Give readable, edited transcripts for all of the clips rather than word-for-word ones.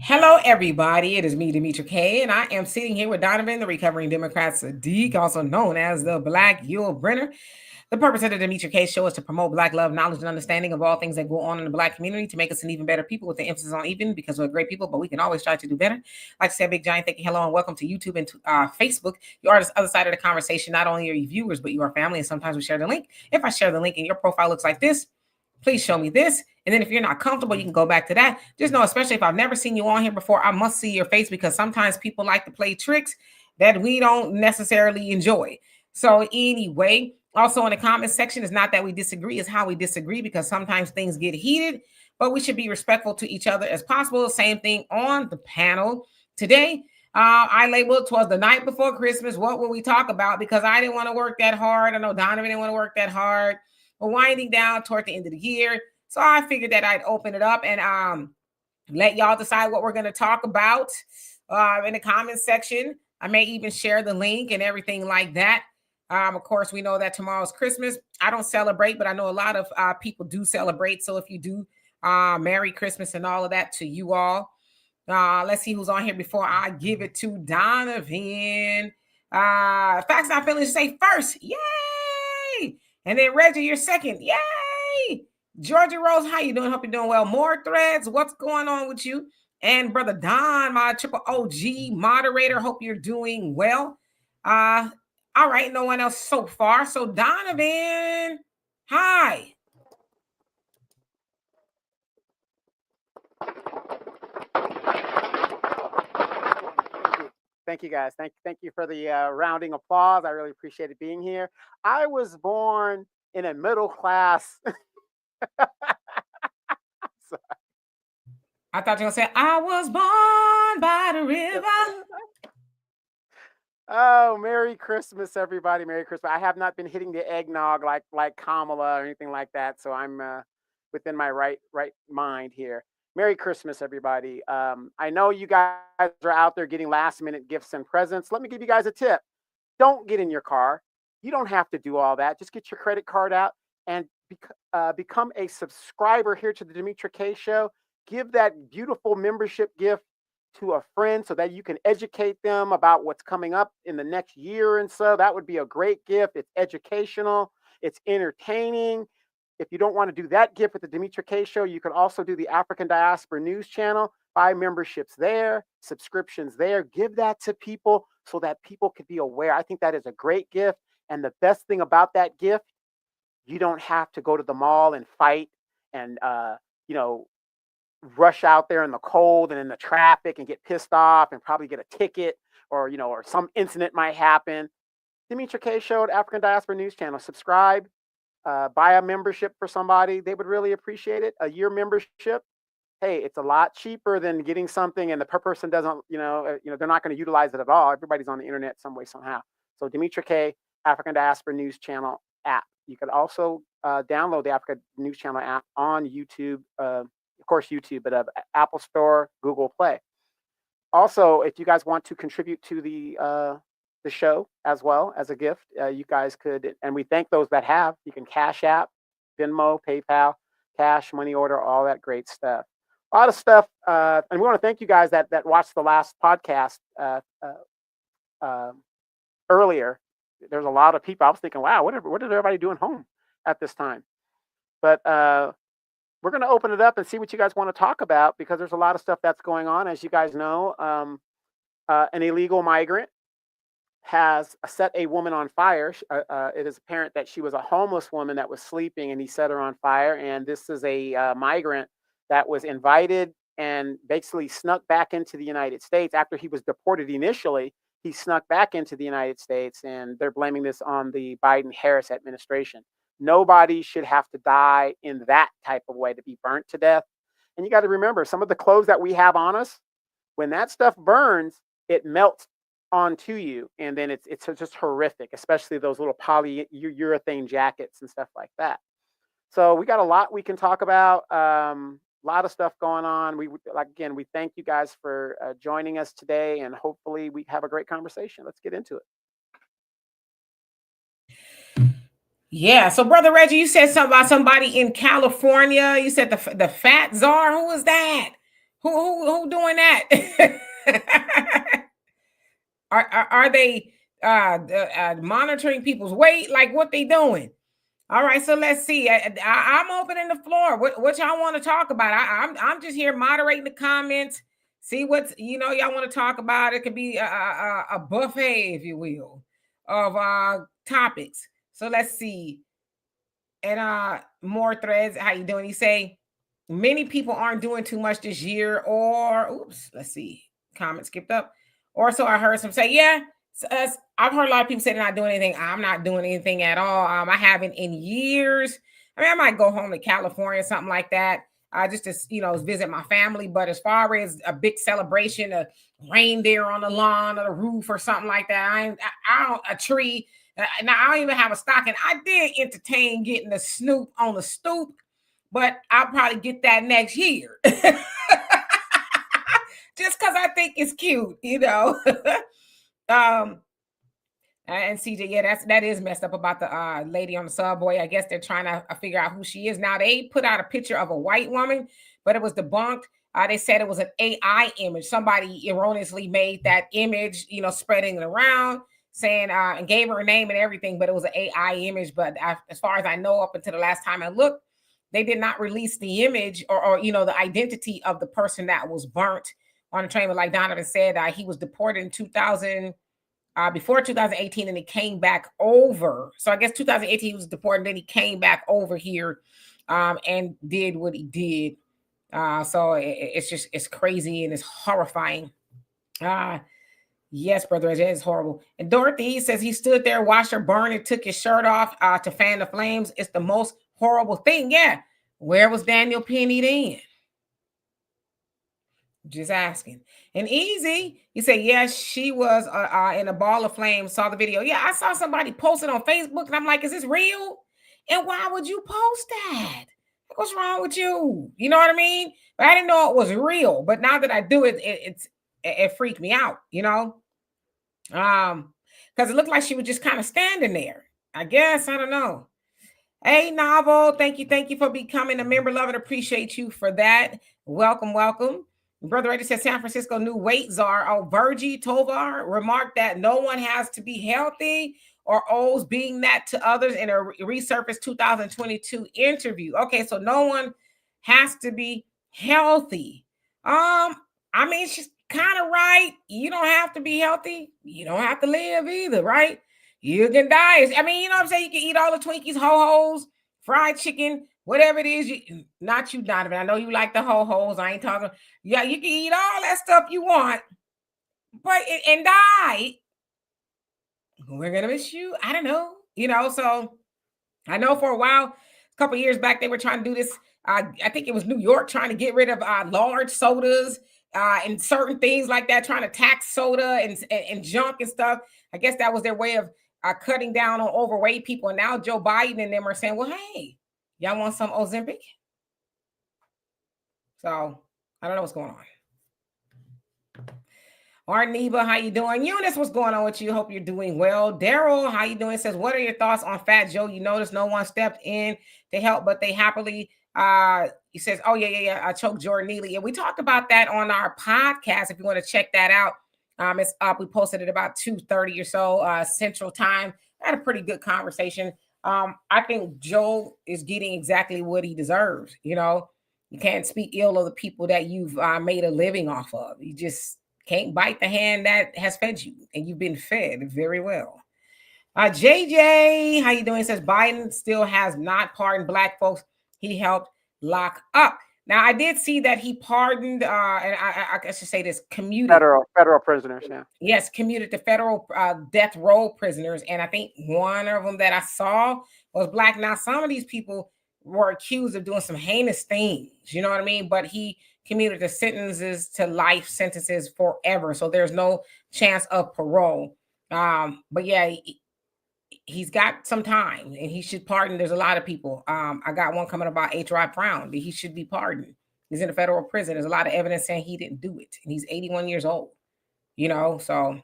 Hello, everybody. It is me, Demetra K, and I am sitting here with Donovan, the recovering Democrat Sadiq, also known as the Black Yule Brenner. The purpose of the Demetra K show is to promote Black love, knowledge, and understanding of all things that go on in the Black community to make us an even better people with the emphasis on even because we're great people, but we can always try to do better. Like I said, big giant thank you, hello, and welcome to YouTube and to, Facebook. You are the other side of the conversation. Not only are you viewers, but you are family, and sometimes we share the link. If I share the link and your profile looks like this, please show me this. And then if you're not comfortable, you can go back to that. Just know, especially if I've never seen you on here before, I must see your face because sometimes people like to play tricks that we don't necessarily enjoy. So anyway, also in the comment section, it's not that we disagree, it's how we disagree because sometimes things get heated, but we should be respectful to each other as possible. Same thing on the panel today. I labeled it was the night before Christmas. What will we talk about? Because I didn't want to work that hard. I know Donovan didn't want to work that hard. We're winding down toward the end of the year. So I figured that I'd open it up and let y'all decide what we're going to talk about in the comments section. I may even share the link and everything like that. Of course, we know that tomorrow's Christmas. I don't celebrate, but I know a lot of people do celebrate. So if you do, Merry Christmas and all of that to you all. Let's see who's on here before I give it to Donovan. Facts Not Feelings say first. Yay! And then Reggie, you're second. Yay! Georgia Rose, how you doing? Hope you're doing well. More threads. What's going on with you? And Brother Don, my triple OG moderator. Hope you're doing well. All right, no one else so far. So Donovan, hi. Thank you, guys. Thank you for the rounding applause. I really appreciated being here. I was born in a middle class. I thought you were going to say, I was born by the river. Oh, Merry Christmas, everybody. Merry Christmas. I have not been hitting the eggnog like Kamala or anything like that. So I'm within my right mind here. Merry Christmas, everybody. I know you guys are out there getting last minute gifts and presents. Let me give you guys a tip. Don't get in your car. You don't have to do all that. Just get your credit card out and become a subscriber here to the Demetra K Show. Give that beautiful membership gift to a friend so that you can educate them about what's coming up in the next year and so. That would be a great gift. It's educational. It's entertaining. If you don't want to do that gift with the Demetra K Show, you can also do the African Diaspora News Channel. Buy memberships there, subscriptions there. Give that to people so that people could be aware. I think that is a great gift. And the best thing about that gift, you don't have to go to the mall and fight and, rush out there in the cold and in the traffic and get pissed off and probably get a ticket or, or some incident might happen. Demetra K Show at African Diaspora News Channel. Subscribe. Buy a membership for somebody. They would really appreciate it. A year membership. Hey, it's a lot cheaper than getting something and the per person doesn't, they're not going to utilize it at all. Everybody's on the internet some way, somehow. So Demetra K, African Diaspora News Channel app. You could also download the Africa News Channel app on YouTube, of course, YouTube, but Apple Store, Google Play. Also, if you guys want to contribute to the show as well as a gift, you guys could, and we thank those that have. You can Cash App, Venmo, PayPal, cash, money order, all that great stuff. A lot of stuff, and we want to thank you guys that watched the last podcast earlier. There's a lot of people. I was thinking, wow, what is everybody doing home at this time? But we're going to open it up and see what you guys want to talk about because there's a lot of stuff that's going on. As you guys know, an illegal migrant has set a woman on fire. It is apparent that she was a homeless woman that was sleeping and he set her on fire. And this is a migrant that was invited and basically snuck back into the United States after he was deported initially. He snuck back into the United States and they're blaming this on the Biden-Harris administration. Nobody should have to die in that type of way to be burnt to death. And you got to remember, some of the clothes that we have on us, when that stuff burns, it melts onto you. And then it's just horrific, especially those little polyurethane jackets and stuff like that. So we got a lot we can talk about. A lot of stuff going on. We thank you guys for joining us today. And hopefully we have a great conversation. Let's get into it. Yeah. So, Brother Reggie, you said something about somebody in California. You said the Fat Zar. Who was that? Who doing that? Are they monitoring people's weight? Like what they doing? All right, so let's see. I'm opening the floor. What y'all want to talk about? I'm just here moderating the comments. See what's y'all want to talk about. It could be a buffet, if you will, of topics. So let's see. And more threads. How you doing? You say many people aren't doing too much this year, or oops, let's see. Comment skipped up. Or so I heard some say, yeah. I've heard a lot of people say they're not doing anything. I'm not doing anything at all. I haven't in years. I mean, I might go home to California, something like that, just to visit my family. But as far as a big celebration, a reindeer on the lawn or the roof or something like that, I don't a tree. Now I don't even have a stocking. I did entertain getting the Snoop on the stoop, but I'll probably get that next year. Just because I think it's cute, And CJ, yeah, that is messed up about the lady on the subway. I guess they're trying to figure out who she is. Now they put out a picture of a white woman, but it was debunked. They said it was an AI image. Somebody erroneously made that image, spreading it around, saying and gave her a name and everything, but it was an AI image. But as far as I know, up until the last time I looked, they did not release the image or the identity of the person that was burnt on the train. But like Donovan said, he was deported in 2000. Before 2018, and he came back over. So I guess 2018 he was deported, and then he came back over here and did what he did. So it's crazy and it's horrifying. Yes, brother, it is horrible. And Dorothy says he stood there, watched her burn, and took his shirt off to fan the flames. It's the most horrible thing. Yeah. Where was Daniel Penny then? Just asking. And Easy, you say, yes, she was in a ball of flames, saw the video. Yeah, I saw somebody posted on Facebook, and I'm like, is this real? And why would you post that? What's wrong with you? You know what I mean? But I didn't know it was real. But now that I do it, it freaked me out, because it looked like she was just kind of standing there. I guess, I don't know. Hey, Novel, thank you for becoming a member. Love and appreciate you for that. Welcome. Brother Eddie says San Francisco new weight czar, Virgie Tovar, remarked that no one has to be healthy or owes being that to others in a resurfaced 2022 interview. Okay, so no one has to be healthy. I mean, she's kind of right. You don't have to be healthy. You don't have to live either, right? You can die. I mean, you know what I'm saying? You can eat all the Twinkies, ho-hos, fried chicken, whatever it is. Not you, Donovan. I know you like the ho-hos. I ain't talking. Yeah, you can eat all that stuff you want, but and die. We're gonna miss you. I don't know. So I know for a while, a couple years back, they were trying to do this. I think it was New York trying to get rid of large sodas and certain things like that, trying to tax soda and junk and stuff. I guess that was their way of cutting down on overweight people. And now Joe Biden and them are saying, well, hey, y'all want some Ozempic? So I don't know what's going on. Arneba, how you doing? Eunice, what's going on with you? Hope you're doing well. Daryl, how you doing? Says, what are your thoughts on Fat Joe? You notice no one stepped in to help, but they happily he says, oh yeah, I choked Jordan Neely. And we talked about that on our podcast. If you want to check that out, it's up. We posted it about 2:30 or so Central Time. I had a pretty good conversation. I think Joe is getting exactly what he deserves. You can't speak ill of the people that you've made a living off of. You just can't bite the hand that has fed you, and you've been fed very well. JJ, how you doing? It says Biden still has not pardoned Black folks he helped lock up. Now, I did see that he pardoned, and I should say this, commuted. Federal prisoners, yeah. Yes, commuted to federal death row prisoners. And I think one of them that I saw was Black. Now, some of these people were accused of doing some heinous things, you know what I mean? But he commuted the sentences to life sentences forever. So there's no chance of parole. But yeah, he's got some time and he should pardon. There's a lot of people. I got one coming about H. Rod Brown, but he should be pardoned. He's in a federal prison. There's a lot of evidence saying he didn't do it. And he's 81 years old, so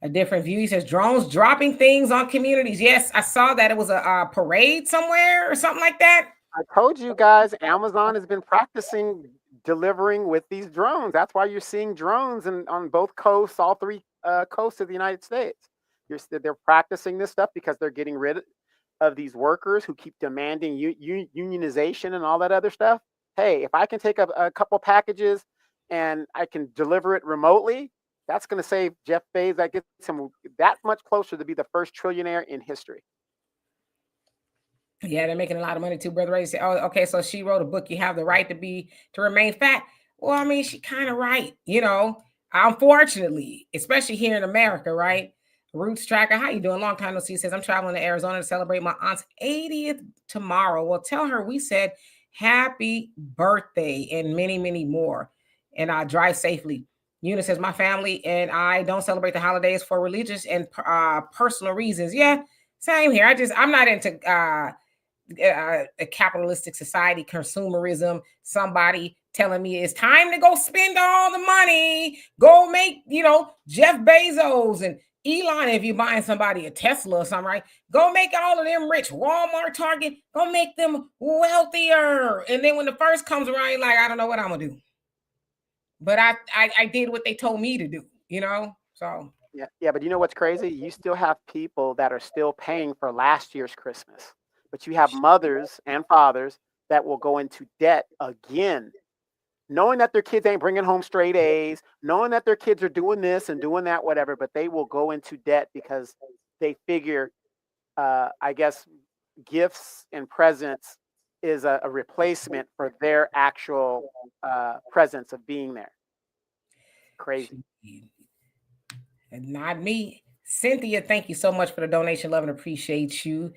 a different view. He says drones dropping things on communities. Yes, I saw that. It was a parade somewhere or something like that. I told you guys, Amazon has been practicing delivering with these drones. That's why you're seeing drones on both coasts, all three coasts of the United States. They're practicing this stuff because they're getting rid of these workers who keep demanding unionization and all that other stuff. Hey, if I can take a couple packages and I can deliver it remotely, that's going to save Jeff Bezos. That gets him that much closer to be the first trillionaire in history. Yeah, they're making a lot of money too, Brother Ray said, oh, okay, so she wrote a book, You Have the Right to Remain Fat. Well, I mean, she kind of right, unfortunately, especially here in America, right? Roots Tracker, how you doing? Long time no see. Says, I'm traveling to Arizona to celebrate my aunt's 80th tomorrow. Well, tell her we said happy birthday and many, many more. And I drive safely. Eunice says, my family and I don't celebrate the holidays for religious and personal reasons. Yeah, same here. I'm not into a capitalistic society, consumerism, somebody telling me it's time to go spend all the money, go make, Jeff Bezos and Elon, if you're buying somebody a Tesla or something, right? Go make all of them rich. Walmart, Target, go make them wealthier. And then when the first comes around, you're like, I don't know what I'm gonna do. But I did what they told me to do, So yeah, but you know what's crazy? You still have people that are still paying for last year's Christmas. But you have mothers and fathers that will go into debt again, knowing that their kids ain't bringing home straight A's, knowing that their kids are doing this and doing that, whatever, but they will go into debt because they figure, I guess, gifts and presents is a replacement for their actual presence of being there. Crazy. Not me. Cynthia, thank you so much for the donation. Love and appreciate you.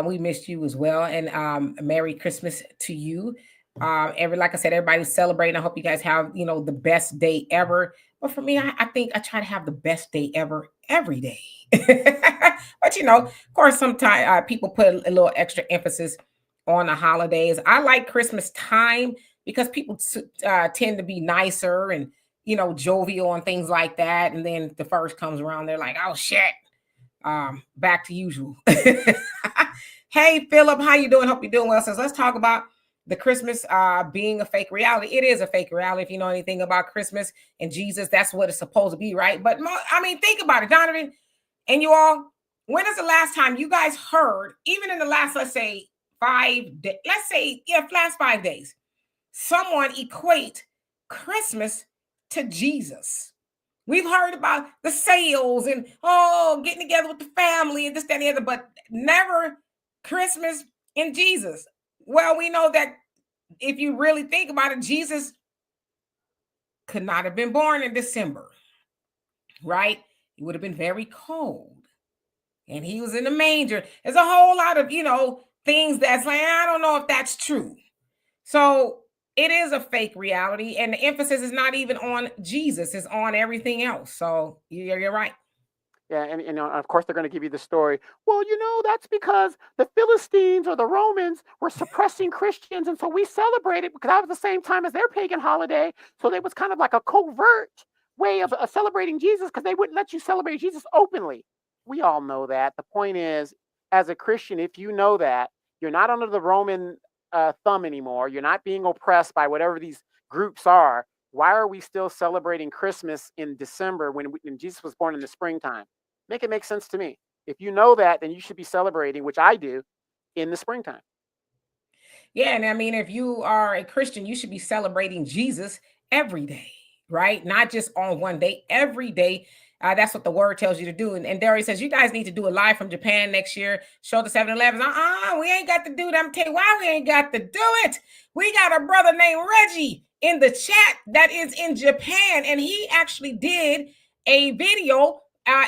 We missed you as well. And Merry Christmas to you. Like I said, everybody's celebrating. I hope you guys have, the best day ever. But for me, I think I try to have the best day ever every day. But of course, sometimes people put a little extra emphasis on the holidays. I like Christmas time because people tend to be nicer and jovial and things like that. And then the first comes around, they're like, oh shit. Back to usual. Hey, Philip, how you doing? Hope you're doing well. So let's talk about the Christmas being a fake reality. It is a fake reality. If you know anything about Christmas and Jesus, that's what it's supposed to be, right? But think about it, Donovan, and you all. When is the last time you guys heard, even in the last, let's say, 5 days, last 5 days, someone equate Christmas to Jesus? We've heard about the sales and getting together with the family and this, that, and the other, but never Christmas and Jesus. Well, we know that if you really think about it, Jesus could not have been born in December, right? It would have been very cold. And he was in the manger. There's a whole lot of, things that's like, I don't know if that's true. So it is a fake reality, and the emphasis is not even on Jesus, it's on everything else. So you're right. Yeah, and of course they're going to give you the story. Well, that's because the Philistines or the Romans were suppressing Christians, and so we celebrated because that was the same time as their pagan holiday. So it was kind of like a covert way of celebrating Jesus because they wouldn't let you celebrate Jesus openly. We all know that. The point is, as a Christian, if you know that, you're not under the Roman thumb anymore. You're not being oppressed by whatever these groups are. Why are we still celebrating Christmas in December when Jesus was born in the springtime? Make it make sense to me. If you know that, then you should be celebrating, which I do, in the springtime. Yeah, and if you are a Christian, you should be celebrating Jesus every day, right? Not just on one day, every day. That's what the word tells you to do. And Darius says, you guys need to do a live from Japan next year. Show the 7-Elevens. We ain't got to do that. I'm telling you why we ain't got to do it. We got a brother named Reggie in the chat that is in Japan. And he actually did a video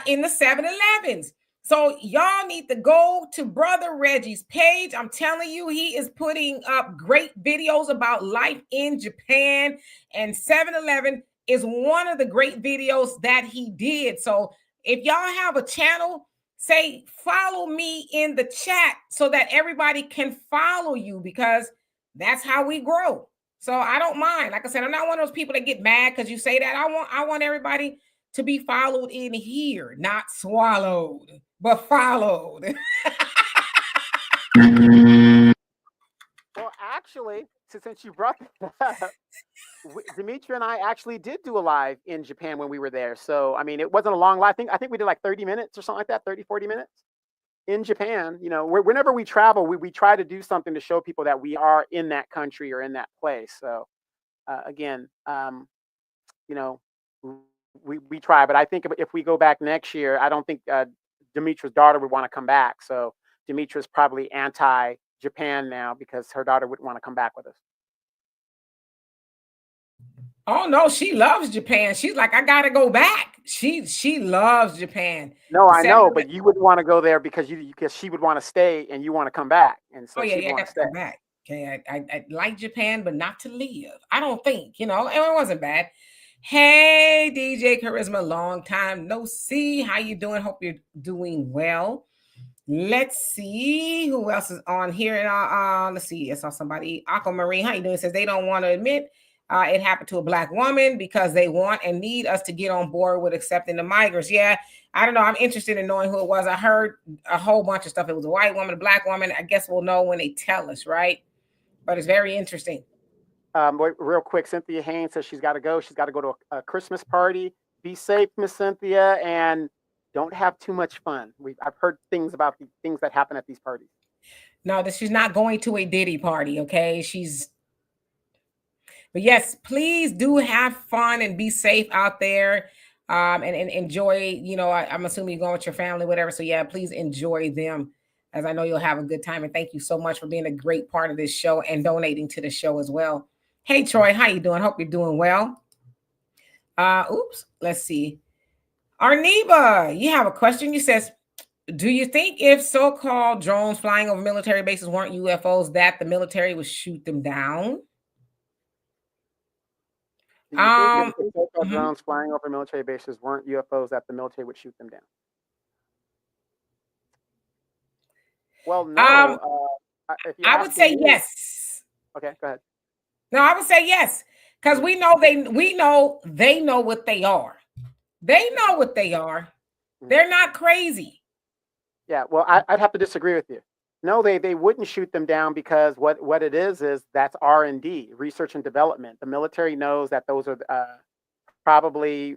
in the 7-Elevens. So y'all need to go to Brother Reggie's page. I'm telling you, he is putting up great videos about life in Japan. And 7-Eleven is one of the great videos that he did. So if y'all have a channel, say follow me in the chat so that everybody can follow you, because that's how we grow. So I don't mind. Like I said, I'm not one of those people that get mad because you say that. I want everybody to be followed in here, not swallowed, but followed. Well, actually, since you brought that up, Dimitri and I actually did do a live in Japan when we were there. So, I mean, it wasn't a long live. I think we did like 30 minutes or something like that, 30, 40 minutes in Japan. You know, whenever we travel, we try to do something to show people that we are in that country or in that place. So, again, you know, we try. But I think if we go back next year, I don't think Dimitri's daughter would want to come back. So, Dimitri's probably anti Japan now because her daughter wouldn't want to come back with us. Oh no, she loves Japan. She's like, I gotta go back. She loves Japan. No, I know, December. but you wouldn't want to go there because she would want to stay and you want to come back, and Oh so yeah, she'd yeah, I want got to to stay. come back. Okay, I like Japan, but not to live. I don't think, and it wasn't bad. Hey, DJ Charisma, long time no see. How you doing? Hope you're doing well. Let's see who else is on here. And let's see. I saw somebody. Aquamarine, how you doing? Says they don't want to admit it happened to a black woman because they want and need us to get on board with accepting the migrants. Yeah, I don't know. I'm interested in knowing who it was. I heard a whole bunch of stuff. It was a white woman, a black woman. I guess we'll know when they tell us, right? But it's very interesting. Real quick, Cynthia Haynes says she's got to go. She's got to go to a Christmas party. Be safe, Miss Cynthia, and don't have too much fun. I've heard things about the things that happen at these parties. No, that she's not going to a Diddy party. Okay, but yes, please do have fun and be safe out there. And enjoy, I'm assuming you're going with your family, whatever. So yeah, please enjoy them, as I know you'll have a good time. And thank you so much for being a great part of this show and donating to the show as well. Hey Troy, how you doing? Hope you're doing well. Let's see. Arniba, you have a question. You says, do you think if so-called drones flying over military bases weren't UFOs, that the military would shoot them down? Do you think if the so-called Mhm. drones flying over military bases weren't UFOs, that the military would shoot them down? Well, Um, no. If you're I would asking say me, yes. okay, go ahead. No, I would say yes, because Mm-hmm. we know they know what they are. They know what they are. Mm-hmm. They're not crazy. Yeah, well, I'd have to disagree with you. No, they wouldn't shoot them down because what it is that's R&D, research and development. The military knows that those are probably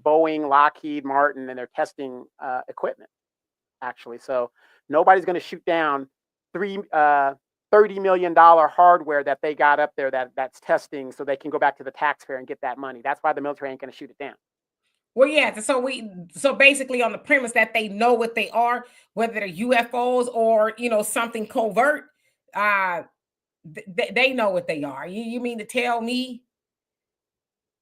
Boeing, Lockheed Martin, and they're testing equipment actually. So nobody's going to shoot down $30 million hardware that they got up there that's testing so they can go back to the taxpayer and get that money. That's why the military ain't going to shoot it down. Well, yeah. So basically, on the premise that they know what they are, whether they're UFOs or something covert, they know what they are. You mean to tell me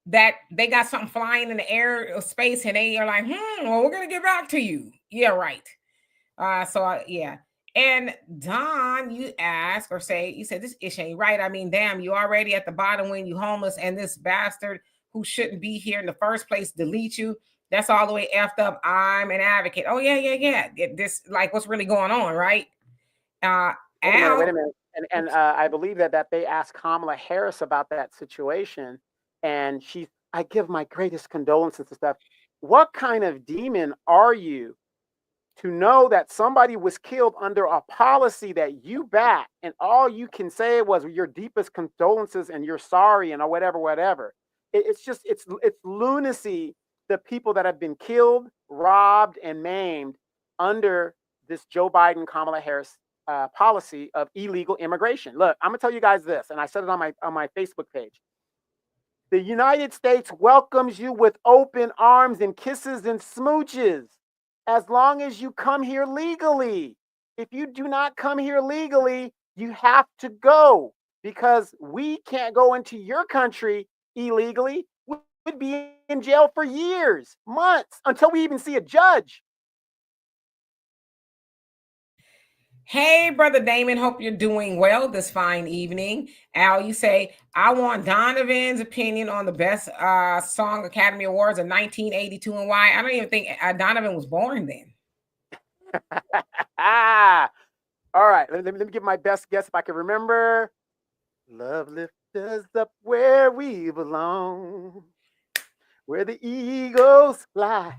that they got something flying in the air or space and they are like, well, we're gonna get back to you? Yeah, right. Yeah. And Don, you said this ish ain't right. I mean, damn, you already at the bottom when you homeless, and this bastard who shouldn't be here in the first place delete you. That's all the way effed up. I'm an advocate. Oh yeah. This like what's really going on, right? Wait a minute, wait Al. a minute. And I believe that they asked Kamala Harris about that situation, and I give my greatest condolences and stuff. What kind of demon are you to know that somebody was killed under a policy that you back, and all you can say was your deepest condolences and you're sorry and whatever. It's lunacy. The people that have been killed, robbed, and maimed under this Joe Biden, Kamala Harris policy of illegal immigration. Look, I'm gonna tell you guys this, and I said it on my Facebook page. The United States welcomes you with open arms and kisses and smooches as long as you come here legally. If you do not come here legally, you have to go because we can't go into your country illegally. We would be in jail for years, months, until we even see a judge. Hey, Brother Damon, hope you're doing well this fine evening. Al, you say, I want Donovan's opinion on the best Song Academy Awards of 1982 and why. I don't even think Donovan was born then. All right, let me give my best guess if I can remember. Love lift us up where we belong, where the eagles fly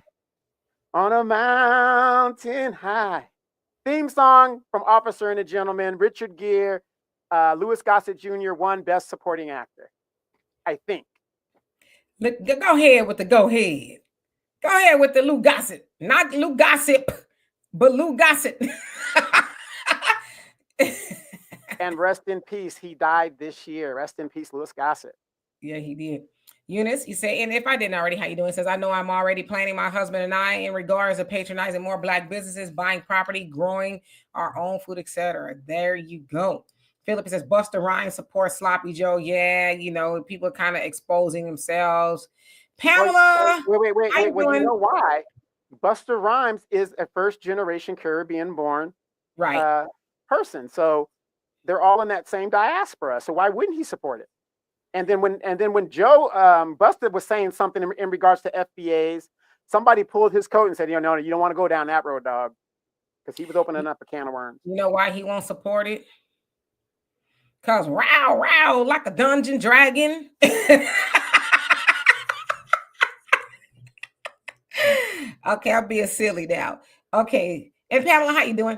on a mountain high. Theme song from Officer and a Gentleman, Richard Gere. Louis Gossett Jr. won Best Supporting Actor, I think. Go ahead with the go ahead. Go ahead with the Lou Gossett. Not Lou Gossip, but Lou Gossett. And rest in peace. He died this year. Rest in peace, Louis Gossett. Yeah, he did. Eunice, you say, and if I didn't already, how you doing? Says, I know I'm already planning my husband and I in regards to patronizing more Black businesses, buying property, growing our own food, etc. There you go. Philip says, Buster Rhymes supports Sloppy Joe. Yeah, people are kind of exposing themselves. Pamela, how you Well, you doing? know why? Buster Rhymes is a first generation Caribbean born Right. person. So they're all in that same diaspora. So why wouldn't he support it? And then when Joe Buster was saying something in regards to FBAs, somebody pulled his coat and said, no, you don't want to go down that road, dog. Because he was opening up a can of worms. You know why he won't support it? Because row, like a dungeon dragon. Okay, I'm being silly now. Okay. And Pamela, how you doing?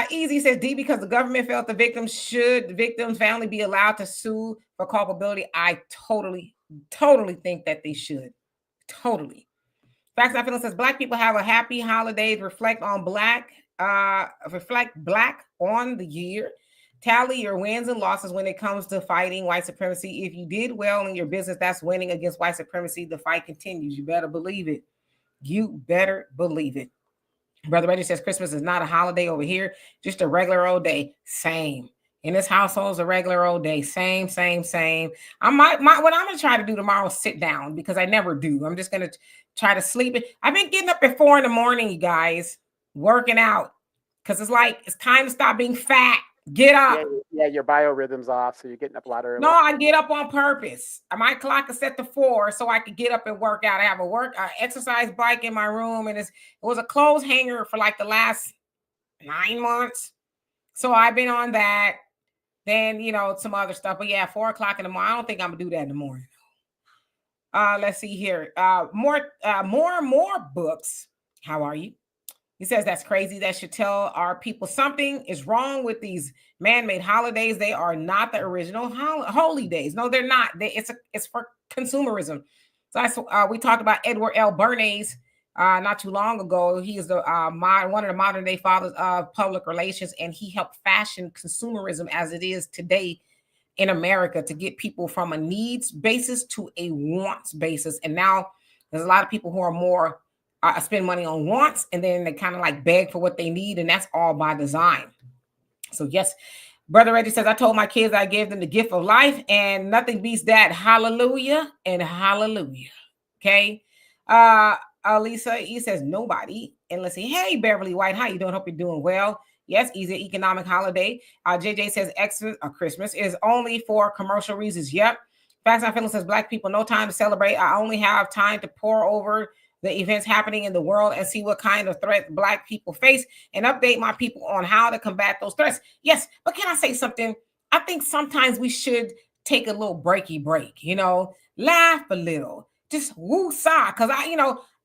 Easy says D, because the government felt the victims family be allowed to sue for culpability? I totally think that they should. Totally. Facts Not Feeling says Black people have a happy holidays, reflect black on the year. Tally your wins and losses when it comes to fighting white supremacy. If you did well in your business, that's winning against white supremacy. The fight continues. You better believe it. You better believe it. Brother Reggie says Christmas is not a holiday over here, just a regular old day. Same. In this household, it's a regular old day. Same. What I'm gonna try to do tomorrow is sit down because I never do. I'm just gonna try to sleep. I've been getting up at 4 a.m, you guys, working out because it's time to stop being fat. Get up. Yeah, your biorhythm's off, so you're getting up a lot earlier. No, I get up on purpose. My clock is set to 4 so I could get up and work out. I have a exercise bike in my room, and it was a clothes hanger for like the last 9 months. So I've been on that. Then, some other stuff. But yeah, 4 o'clock in the morning. I don't think I'm gonna do that in the morning. Let's see here. More books. How are you? He says that's crazy. That should tell our people something is wrong with these man-made holidays. They are not the original holy days. No, they're not. It's for consumerism. So we talked about Edward L. Bernays not too long ago. He is the one of the modern day fathers of public relations, and he helped fashion consumerism as it is today in America to get people from a needs basis to a wants basis. And now there's a lot of people who are more spend money on wants, and then they kind of like beg for what they need, and that's all by design. So yes, Brother Reggie says, I told my kids I gave them the gift of life, and nothing beats that. Hallelujah and hallelujah. Okay. Lisa, he says nobody. And let's see. Hey, Beverly White, how you doing? Hope you're doing well. Yes, easy economic holiday. JJ says Christmas is only for commercial reasons. Yep. Facts Not Feeling says Black people, no time to celebrate. I only have time to pour over the events happening in the world and see what kind of threats Black people face and update my people on how to combat those threats. Yes, but can I say something? I think sometimes we should take a little break, laugh a little, just woo-saw. Because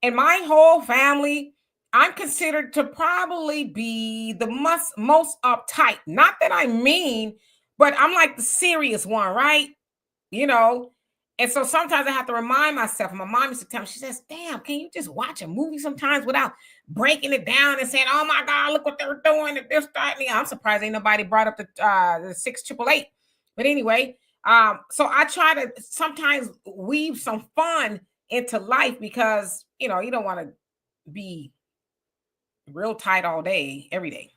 in my whole family, I'm considered to probably be the most uptight. Not that I'm mean, but I'm like the serious one, right? And so sometimes I have to remind myself, and my mom used to tell me, she says, damn, can you just watch a movie sometimes without breaking it down and saying, oh my God, look what they're doing. If they're starting, I'm surprised ain't nobody brought up the 6888. But anyway, so I try to sometimes weave some fun into life because, you don't want to be real tight all day, every day.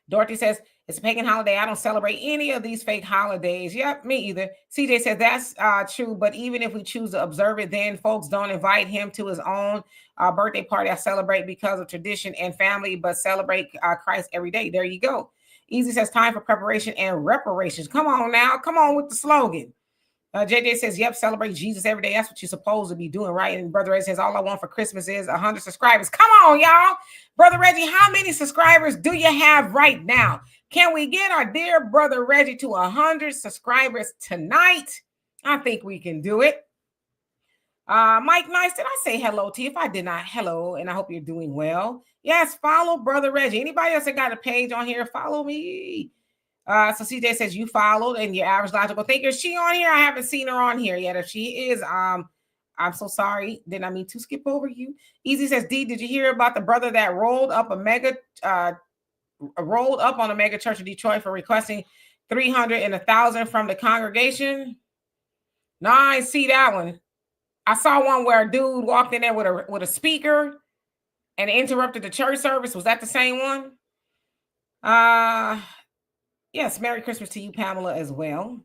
Dorothy says, it's a pagan holiday. I don't celebrate any of these fake holidays. Yep, me either. CJ says, that's true. But even if we choose to observe it, then folks don't invite him to his own birthday party. I celebrate because of tradition and family, but celebrate Christ every day. There you go. Easy says, time for preparation and reparations. Come on now. Come on with the slogan. JJ says, yep, celebrate Jesus every day. That's what you're supposed to be doing, right? And Brother Reggie says, all I want for Christmas is 100 subscribers. Come on, y'all. Brother Reggie, how many subscribers do you have right now? Can we get our dear Brother Reggie to 100 subscribers tonight? I think we can do it. Mike Nice, did I say hello to you? If I did not, hello, and I hope you're doing well. Yes, follow Brother Reggie. Anybody else that got a page on here, follow me. So CJ says you followed and your average logical thinker. Is she on here? I haven't seen her on here yet. If she is, I'm so sorry. Did I mean to skip over you? Easy says, D, did you hear about the brother that rolled up on a mega church in Detroit for requesting 300 and 1,000 from the congregation? No, I ain't see that one. I saw one where a dude walked in there with a speaker and interrupted the church service. Was that the same one? Yes, Merry Christmas to you, Pamela, as well.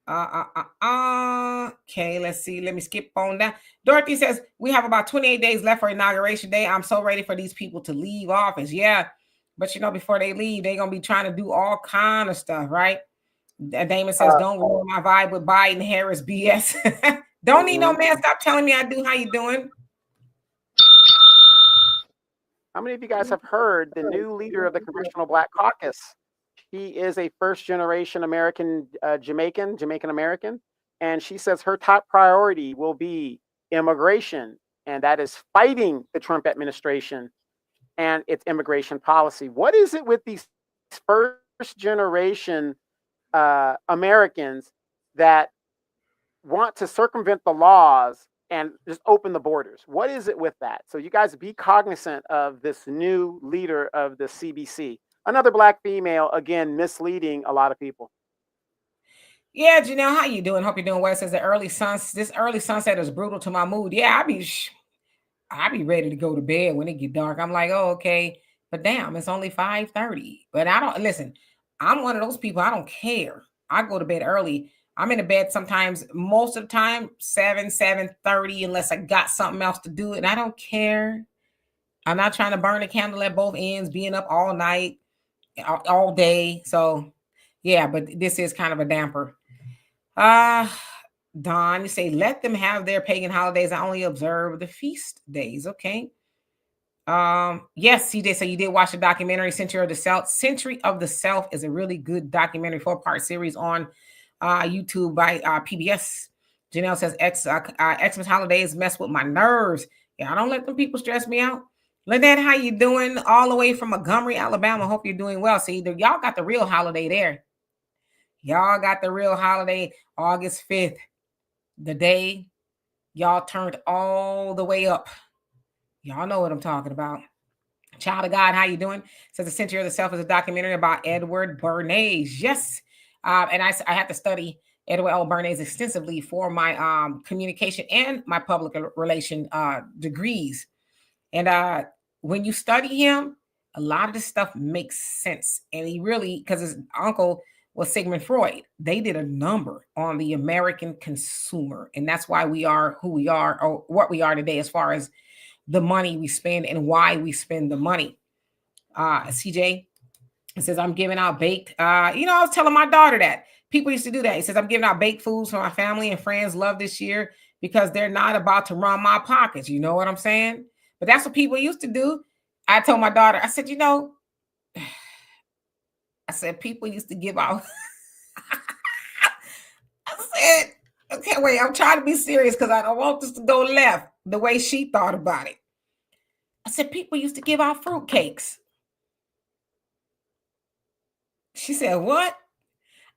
Okay, let's see. Let me skip on down. Dorothy says, we have about 28 days left for Inauguration Day. I'm so ready for these people to leave office. Yeah, but before they leave, they're going to be trying to do all kind of stuff, right? Damon says, don't ruin my vibe with Biden Harris BS. Don't need no man. Stop telling me I do. How you doing? How many of you guys have heard the new leader of the Congressional Black Caucus? He is a first-generation American, Jamaican American, and she says her top priority will be immigration, and that is fighting the Trump administration and its immigration policy. What is it with these first-generation Americans that want to circumvent the laws and just open the borders? What is it with that? So you guys be cognizant of this new leader of the CBC. Another Black female, again, misleading a lot of people. Yeah, Janelle, how you doing? Hope you're doing well. It says this early sunset is brutal to my mood. Yeah, I be ready to go to bed when it get dark. I'm like, oh, okay. But damn, it's only 5:30. But I don't listen. I'm one of those people. I don't care. I go to bed early. I'm in the bed sometimes, most of the time, 7:30, unless I got something else to do. And I don't care. I'm not trying to burn a candle at both ends, being up all night, all day. So yeah, but this is kind of a damper. Don, you say, let them have their pagan holidays. I only observe the feast days. Okay. Yes, CJ, so you did watch the documentary Century of the Self. Century of the Self is a really good documentary, 4-part series on YouTube by PBS. Janelle says Xmas holidays mess with my nerves. Yeah, I don't let them people stress me out. Lynette, how you doing? All the way from Montgomery, Alabama. Hope you're doing well. See, y'all got the real holiday there. Y'all got the real holiday, August 5th, the day y'all turned all the way up. Y'all know what I'm talking about. Child of God, how you doing? Says The Century of the Self is a documentary about Edward Bernays. Yes. And I had to study Edward L. Bernays extensively for my communication and my public relation degrees. And when you study him, a lot of this stuff makes sense. And he really, because his uncle was Sigmund Freud, they did a number on the American consumer. And that's why we are who we are, or what we are today, as far as the money we spend and why we spend the money. CJ, it says, I'm giving out baked. I was telling my daughter that people used to do that. He says, I'm giving out baked foods for my family and friends love this year because they're not about to run my pockets. You know what I'm saying? But that's what people used to do. I told my daughter, I said, I said, people used to give out. I said, okay, wait, I'm trying to be serious because I don't want this to go left the way she thought about it. I said, people used to give out fruitcakes. She said, what?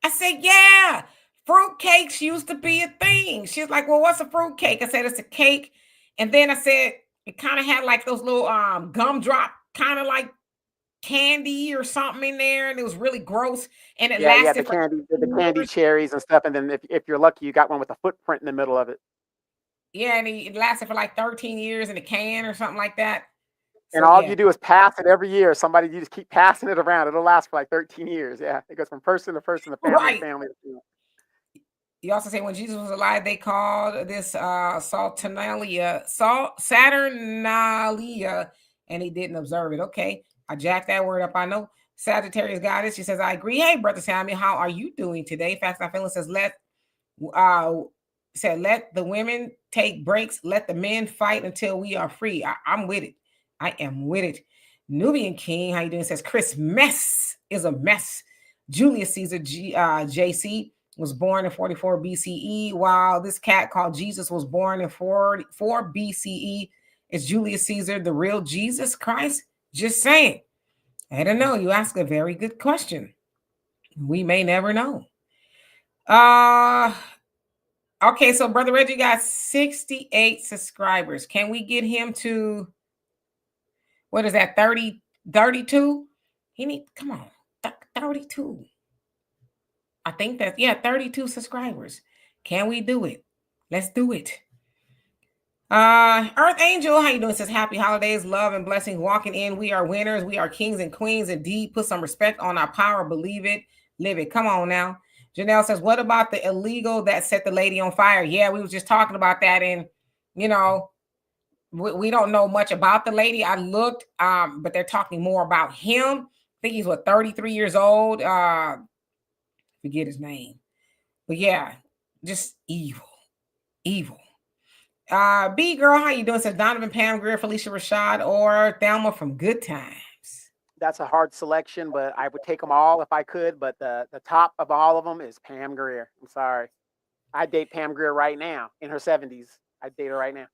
I said, yeah, fruitcakes used to be a thing. She was like, well, what's a fruitcake? I said, it's a cake. And then I said, it kind of had like those little gumdrop, kind of like candy or something in there. And it was really gross. And it lasted the candy cherries and stuff. And then if you're lucky, you got one with a footprint in the middle of it. Yeah, and it lasted for like 13 years in a can or something like that. And all you do is pass it every year. You just keep passing it around. It'll last for like 13 years. Yeah, it goes from person to person, to family to family. You also say when Jesus was alive, they called this Saturnalia, and he didn't observe it. Okay, I jacked that word up. I know. Sagittarius goddess. She says, I agree. Hey, brother Sammy, how are you doing today? Fast I feeling says, let the women take breaks. Let the men fight until we are free. I'm with it. I am with it. Nubian King, how you doing? Says Chris Mess is a mess. Julius Caesar JC was born in 44 BCE, while this cat called Jesus was born in 44 BCE. Is Julius Caesar the real Jesus Christ? Just saying. I don't know. You ask a very good question. We may never know. Uh okay, so Brother Reggie got 68 subscribers. Can we get him to what is that, 30, 32? He need, come on, 32. I think that's, yeah, 32 subscribers. Can we do it? Let's do it. Earth Angel, how you doing? Says happy holidays, love and blessings. Walking in, we are winners. We are kings and queens. Indeed, put some respect on our power. Believe it, live it. Come on now. Janelle says, what about the illegal that set the lady on fire? Yeah, we was just talking about that, and you know, we don't know much about the lady. I looked, but they're talking more about him. I think he's what, 33 years old. Forget his name, but yeah, just evil, evil. B girl, how you doing? Says Donovan, Pam Greer, Felicia Rashad, or Thelma from Good Times. That's a hard selection, but I would take them all if I could. But the top of all of them is Pam Greer. I'm sorry. I'd date Pam Greer right now in her 70s. I'd date her right now.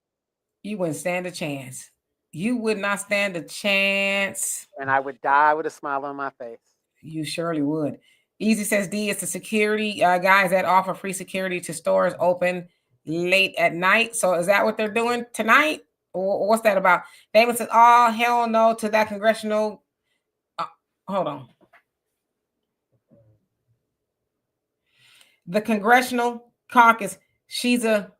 You wouldn't stand a chance. You would not stand a chance. And I would die with a smile on my face. You surely would. Easy says D is the security guys that offer free security to stores open late at night. So is that what they're doing tonight? Or what's that about? Damon says, oh, hell no to that congressional. Hold on. The congressional caucus, she's a,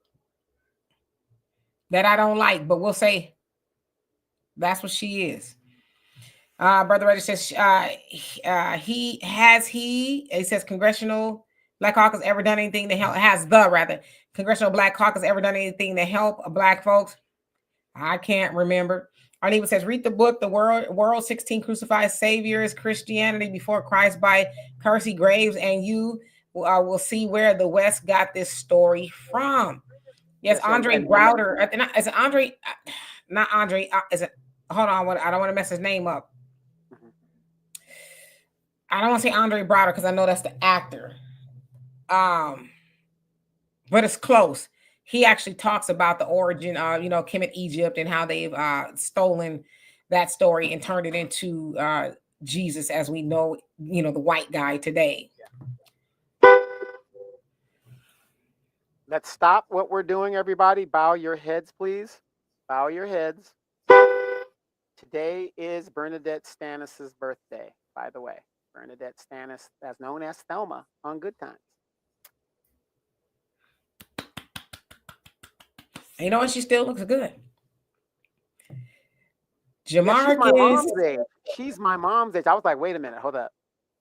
that I don't like, but we'll say that's what she is. Brother Reggie says, he says Congressional Black Caucus ever done anything to help, Congressional Black Caucus ever done anything to help Black folks? I can't remember. Arneva says, read the book, The World 16 Crucified Saviors, Christianity Before Christ by Kersey Graves, and you will see where the West got this story from. Yes, Andre Browder. Is it Andre? Not Andre. Is it? Hold on. I don't want to mess his name up. I don't want to say Andre Browder because I know that's the actor. But it's close. He actually talks about the origin of, Kemet, Egypt, and how they've stolen that story and turned it into Jesus as we know, the white guy today. Yeah. Let's stop what we're doing, everybody. Bow your heads, please. Bow your heads. Today is Bernadette Stannis's birthday, by the way. Bernadette Stannis, as known as Thelma on Good Times. You know what? She still looks good. Jamarcus. Yeah, she's my mom's age. She's my mom's age. I was like, wait a minute, hold up.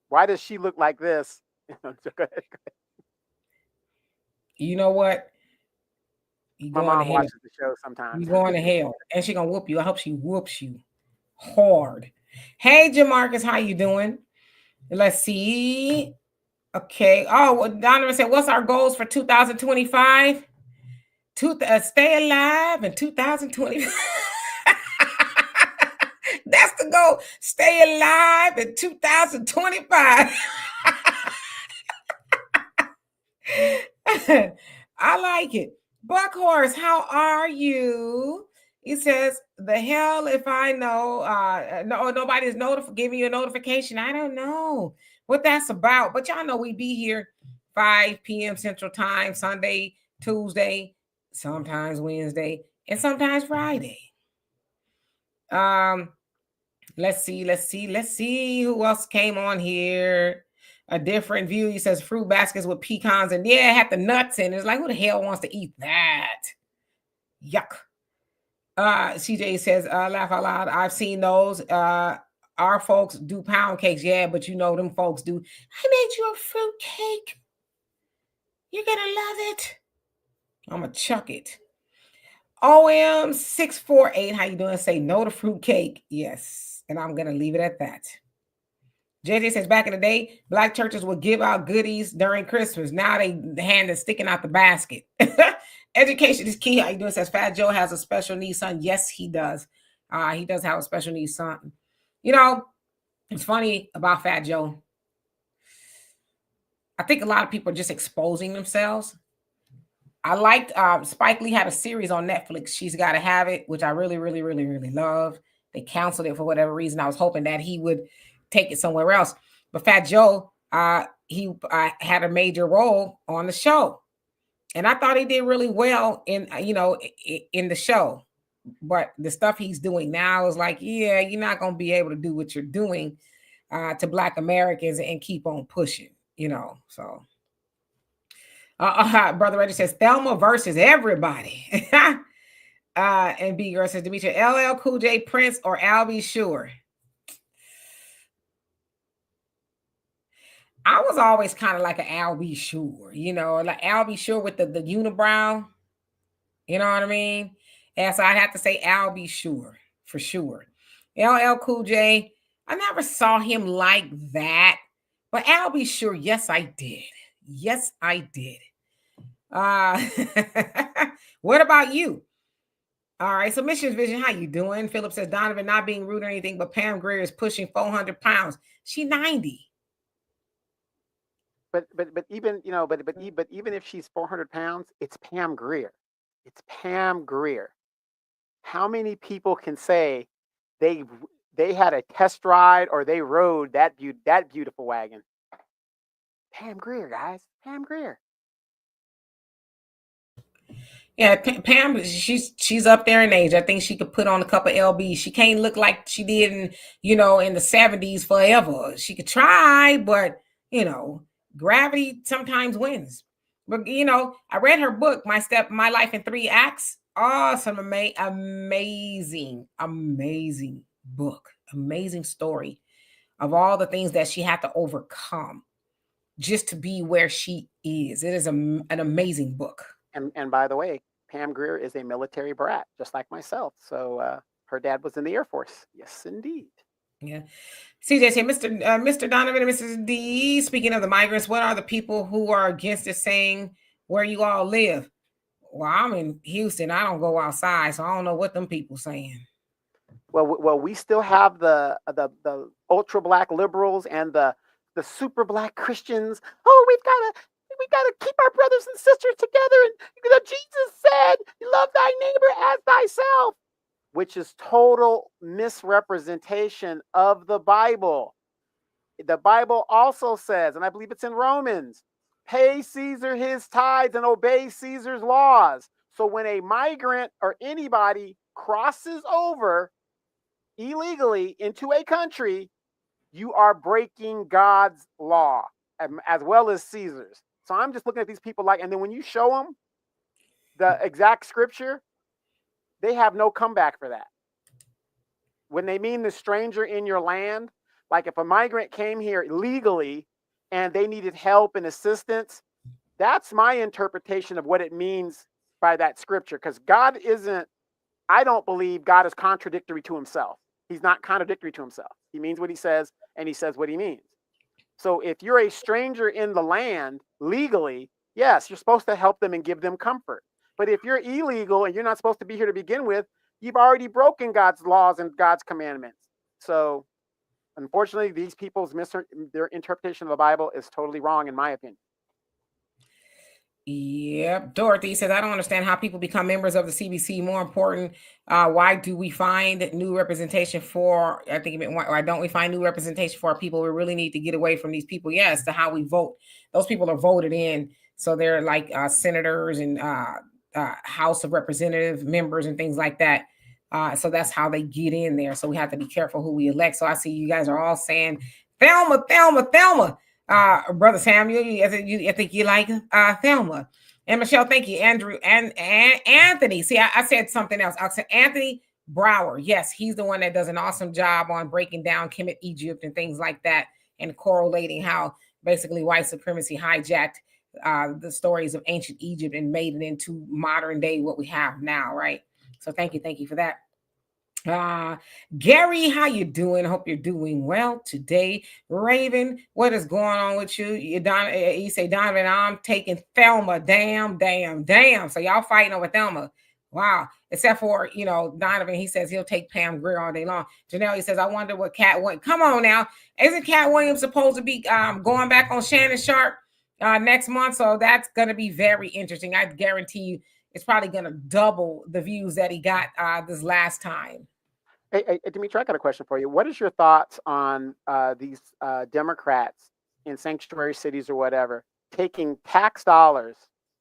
Why does she look like this? Go ahead. You know what? My mom watches the show sometimes. You're going to hell. And she's going to whoop you. I hope she whoops you hard. Hey, Jamarcus, how you doing? Let's see. Okay. Oh, Donovan said, what's our goals for 2025? Stay alive in 2025. That's the goal. Stay alive in 2025. I like it. Buckhorse, how are you? He says, the hell if I know. No, nobody's giving you a notification. I don't know what that's about. But y'all know we be here 5 p.m. Central Time, Sunday, Tuesday, sometimes Wednesday, and sometimes Friday. Let's see who else came on here. A different view. He says fruit baskets with pecans, and yeah, it had the nuts in it. It's like, who the hell wants to eat that? Yuck. CJ says, laugh out loud. I've seen those. Our folks do pound cakes. Yeah, but them folks do. I made you a fruit cake. You're gonna love it. I'm gonna chuck it. OM648. How you doing? Say no to fruit cake. Yes. And I'm gonna leave it at that. JJ says, back in the day, Black churches would give out goodies during Christmas. Now the hand is sticking out the basket. Education is key. How you doing? Says Fat Joe has a special needs son. Yes, he does. He does have a special needs son. It's funny about Fat Joe. I think a lot of people are just exposing themselves. I liked Spike Lee had a series on Netflix, She's Gotta Have It, which I really, really, really, really love. They canceled it for whatever reason. I was hoping that he would take it somewhere else. But Fat Joe, he had a major role on the show, and I thought he did really well in in the show. But the stuff he's doing now is like, yeah, you're not gonna be able to do what you're doing to Black Americans and keep on pushing, So, Brother Reggie says Thelma versus everybody. And B Girl says Demetria, LL Cool J, Prince, or Albie Sure. I was always kind of like an Albie Sure, like Albie Sure with the unibrow. You know what I mean? And so I'd have to say Albie Sure for sure. LL Cool J, I never saw him like that, but Albie Sure, yes, I did. Yes, I did. Uh, what about you? All right, so Mission's Vision, how you doing? Philip says Donovan not being rude or anything, but Pam Greer is pushing 400 pounds. She 90. But even but even if she's 400 pounds, it's Pam Greer. It's Pam Greer. How many people can say they they had a test ride or they rode that beautiful wagon? Pam Greer, guys. Pam Greer. Yeah, Pam, she's up there in age. I think she could put on a couple lbs. She can't look like she did in the 70s forever. She could try, but gravity sometimes wins. But I read her book, My Life in Three Acts. Awesome, amazing book, amazing story of all the things that she had to overcome just to be where she is. It is an amazing book. And by the way, Pam Greer is a military brat, just like myself. So her dad was in the Air Force. Yes, indeed. Yeah. CJ said, Mr. Donovan and Mrs. D, speaking of the migrants, what are the people who are against it saying where you all live? Well, I'm in Houston. I don't go outside, so I don't know what them people saying. Well, we still have the ultra black liberals and the super black Christians. Oh, we gotta keep our brothers and sisters together. And Jesus said, "Love thy neighbor as thyself," which is total misrepresentation of the Bible. The Bible also says, and I believe it's in Romans, pay Caesar his tithes and obey Caesar's laws. So when a migrant or anybody crosses over illegally into a country, you are breaking God's law as well as Caesar's. So I'm just looking at these people and then when you show them the exact scripture, they have no comeback for that. When they mean the stranger in your land, like if a migrant came here legally and they needed help and assistance, that's my interpretation of what it means by that scripture. Because I don't believe God is contradictory to himself. He's not contradictory to himself. He means what he says, and he says what he means. So if you're a stranger in the land legally, yes, you're supposed to help them and give them comfort. But if you're illegal and you're not supposed to be here to begin with, you've already broken God's laws and God's commandments. So unfortunately, these people's their interpretation of the Bible is totally wrong, in my opinion. Yep. Dorothy says, I don't understand how people become members of the CBC. More important, why do we find new representation for, I think it meant, why don't we find new representation for our people? We really need to get away from these people. Yes, to how we vote. Those people are voted in. So they're like senators and House of Representative members and things like that. So that's how they get in there. So we have to be careful who we elect. So I see you guys are all saying, Thelma, Thelma, Thelma. Brother Samuel, I think you like Thelma. And Michelle, thank you. Andrew and Anthony. See, I said something else. I said Anthony Brower. Yes, he's the one that does an awesome job on breaking down Kemet Egypt and things like that and correlating how basically white supremacy hijacked the stories of ancient Egypt and made it into modern day what we have now, right? So thank you for that. Gary, how you doing? Hope you're doing well today. Raven, what is going on with you? You say, Donovan, I'm taking Thelma. Damn. So y'all fighting over Thelma. Wow. Except for, Donovan, he says he'll take Pam Greer all day long. Janelle, he says, I wonder what Cat went. Come on now. Isn't Cat Williams supposed to be going back on Shannon Sharp next month? So that's going to be very interesting. I guarantee you it's probably going to double the views that he got this last time. Hey, Dimitri, I got a question for you. What is your thoughts on these Democrats in sanctuary cities or whatever, taking tax dollars,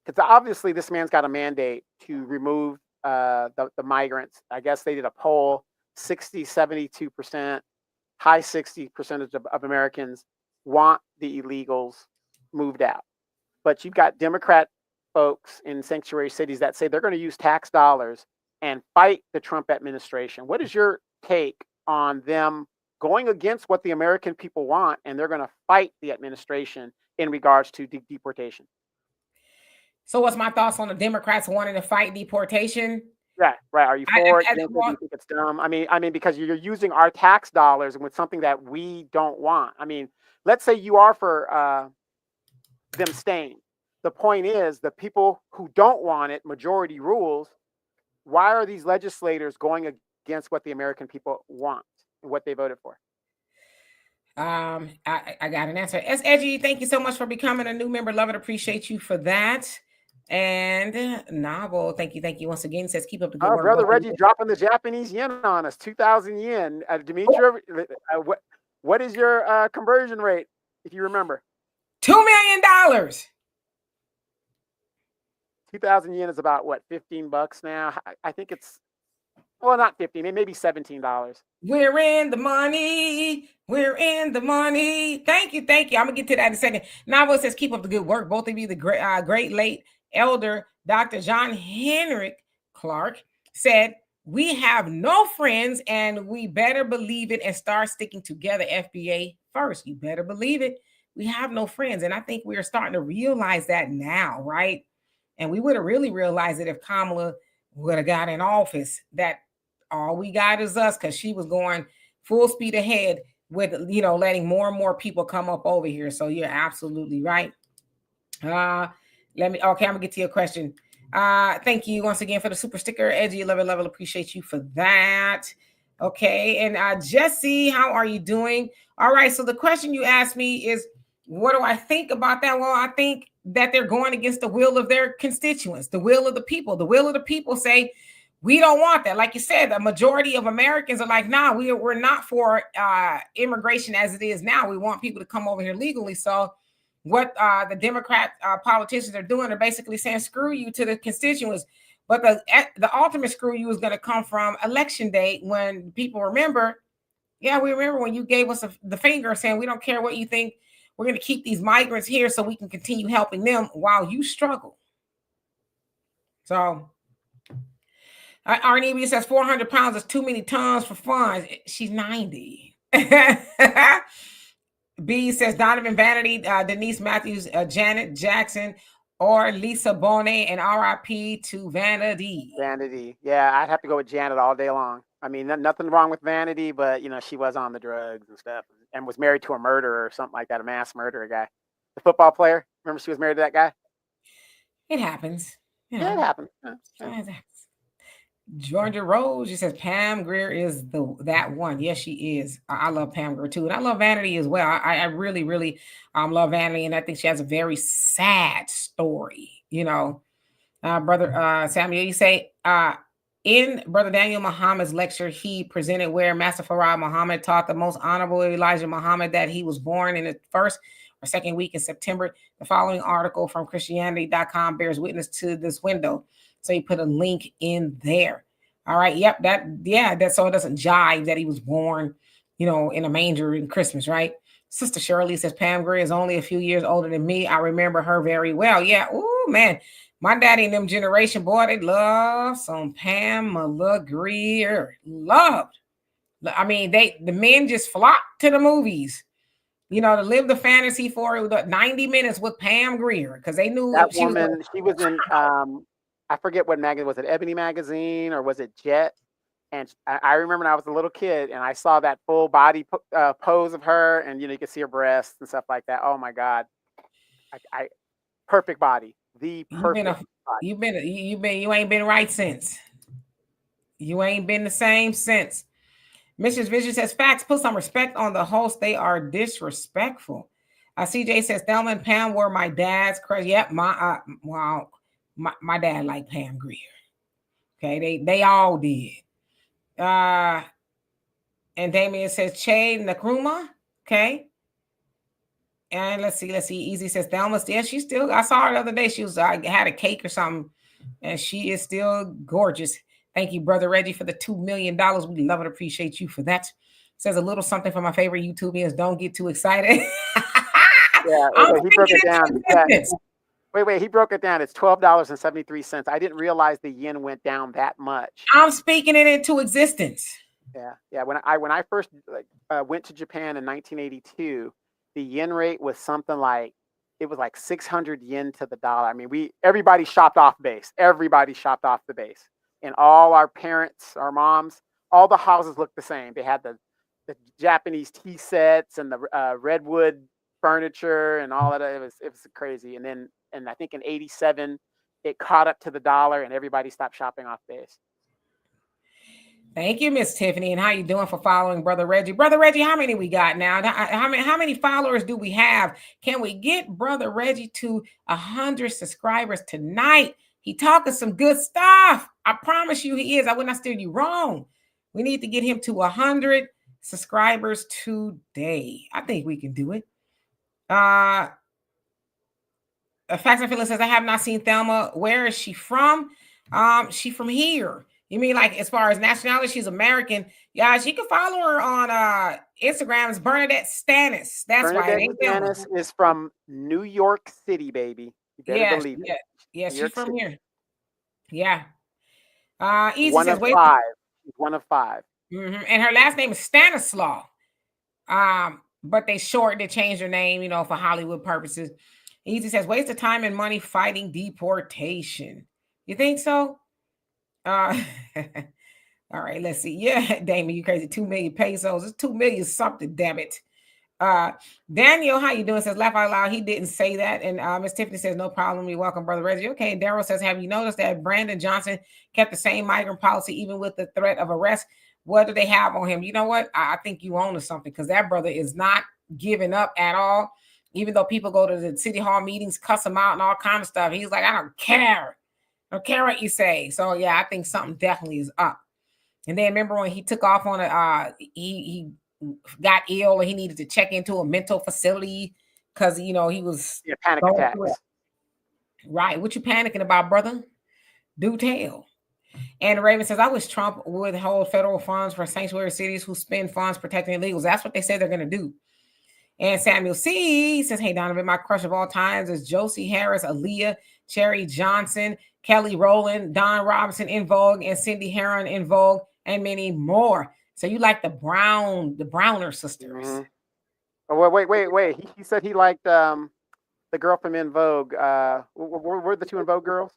because obviously this man's got a mandate to remove the migrants. I guess they did a poll, 60, 72%, high 60% of Americans want the illegals moved out. But you've got Democrat folks in sanctuary cities that say they're going to use tax dollars and fight the Trump administration. What is your take on them going against what the American people want, and they're going to fight the administration in regards to deportation? So what's my thoughts on the Democrats wanting to fight deportation? Yeah, right. Are you I, for it? I, Against it? Do well, you think it's dumb? I mean, because you're using our tax dollars with something that we don't want. I mean, let's say you are for them staying. The point is, the people who don't want it, majority rules. Why are these legislators going against what the American people want and what they voted for? I got an answer. S. Edgy, thank you so much for becoming a new member. Love and appreciate you for that. And Novel, thank you once again. Says keep up the good Oh, work. brother Reggie dropping the Japanese yen on us, 2,000 yen. Demetria, what is your conversion rate, if you remember? $2 million. 2,000 yen is about what, $15 now? I think it's, well, not 15, maybe $17. We're in the money. We're in the money. Thank you. I'm gonna get to that in a second. Novel says keep up the good work. Both of you, the great late elder Dr. John Henrik Clark said, we have no friends and we better believe it and start sticking together. FBA first. You better believe it. We have no friends. And I think we're starting to realize that now, right? And we would have really realized it if Kamala would have got in office, that all we got is us, because she was going full speed ahead with, letting more and more people come up over here. So you're absolutely right. I'm gonna get to your question. Thank you once again for the super sticker. Edgy, love it, appreciate you for that. Okay, and Jesse, how are you doing? All right, so the question you asked me is, what do I think about that? Well, I think that they're going against the will of their constituents, the will of the people. The will of the people say, we don't want that. Like you said, the majority of Americans are like, nah, we're not for immigration as it is now. We want people to come over here legally. So what the Democrat politicians are doing are basically saying, screw you to the constituents. But the ultimate screw you is going to come from election day, when people remember, yeah, we remember when you gave us the finger saying, we don't care what you think. We're going to keep these migrants here so we can continue helping them while you struggle. So Arnebia says 400 pounds is too many tons for funds. She's 90. B says Donovan, Vanity, Denise Matthews, Janet Jackson, or Lisa Bonet, and RIP to Vanity. Vanity. Yeah, I'd have to go with Janet all day long. I mean, nothing wrong with Vanity, but, she was on the drugs and stuff and was married to a murderer or something like that, a mass murderer guy. The football player. Remember she was married to that guy? It happens. Yeah, it happened. Georgia Rose, she says Pam Greer is that one. Yes, she is. I love Pam Greer too, and I love Vanity as well. I really, really love Vanity, and I think she has a very sad story. Brother Samuel, you say in Brother Daniel Muhammad's lecture, he presented where Master Farad Muhammad taught the most honorable Elijah Muhammad that he was born in the first or second week in September. The following article from Christianity.com bears witness to this window. So he put a link in there. All right. Yep. That so it doesn't jive that he was born, in a manger in Christmas, right? Sister Shirley says Pam Greer is only a few years older than me. I remember her very well. Yeah. Oh man. My daddy and them generation, boy, they love some Pamela Greer. Loved. I mean, the men just flocked to the movies, to live the fantasy for 90 minutes with Pam Greer, because they knew that woman. She was in I forget what magazine was it, Ebony magazine or was it Jet? And I remember when I was a little kid and I saw that full body pose of her, and you could see her breasts and stuff like that. Oh my God, I perfect body, the perfect body. You ain't been right since. You ain't been the same since. Mrs. Vision says facts. Put some respect on the host. They are disrespectful. CJ says Thelma and Pam were my dad's crush. Yep, my dad liked Pam Greer. Okay, they all did. And Damien says Che Nkrumah. Okay. And let's see. Easy says Thelma's still. She still. I saw her the other day. She was. I had a cake or something, and she is still gorgeous. Thank you, brother Reggie, for the $2 million. We love and appreciate you for that. Says a little something for my favorite YouTubians. Don't get too excited. Yeah, I'm he broke speaking it down. into Yeah, existence. wait, he broke it down. It's $12.73. I didn't realize the yen went down that much. I'm speaking it into existence. Yeah. When I first went to Japan in 1982, the yen rate was something like it was like 600 yen to the dollar. I mean, everybody shopped off base. Everybody shopped off the base, and all our parents, our moms, all the houses looked the same. They had the Japanese tea sets and the redwood furniture and all of that. It was crazy. And I think in '87 it caught up to the dollar, and everybody stopped shopping off base. Thank you, Miss Tiffany. And how you doing for following Brother Reggie? Brother Reggie, how many we got now? How many followers do we have? Can we get Brother Reggie to 100 subscribers tonight? He talking some good stuff. I promise you he is. I would not steer you wrong. We need to get him to 100 subscribers today. I think we can do it. Facts and Feelings says, I have not seen Thelma. Where is she from? She from here. You mean like as far as nationality? She's American. Yeah, she can follow her on Instagram. It's Bernadette Stannis. That's right. Bernadette Ain't Thelma. Stannis is from New York City, baby. You better Yeah, believe it. yeah. New She's York from City. here. Yeah. Easy One says, of wait. five. She's one of five. And her last name is Stanislaw. But they changed her name, for Hollywood purposes. Easy says, waste of time and money fighting deportation. You think so? Uh, all right, let's see. Yeah, Damon, you crazy. 2 million pesos. It's 2 million something, damn it. Daniel, how you doing? Says laugh out loud. He didn't say that. And Miss Tiffany says, no problem. You're welcome, Brother Reggie. Okay. Daryl says, have you noticed that Brandon Johnson kept the same migrant policy even with the threat of arrest? What do they have on him? You know what? I think you own to something because that brother is not giving up at all. Even though people go to the city hall meetings, cuss him out and all kind of stuff. He's like, I don't care. I don't care what you say. So yeah, I think something definitely is up. And then remember when he took off on he got ill and he needed to check into a mental facility because he was panic going attacks. through it. Right. What you panicking about, brother? Do tell. And Raven says, I wish Trump would hold federal funds for sanctuary cities who spend funds protecting illegals. That's what they said they're going to do. And Samuel C says, hey, Donovan, my crush of all times is Josie Harris, Aaliyah, Cherry Johnson, Kelly Rowland, Don Robinson in Vogue, and Cindy Heron in Vogue, and many more. So you like the Browner sisters. Mm-hmm. Oh, wait. He said he liked the girl from In Vogue. Were the two In Vogue girls?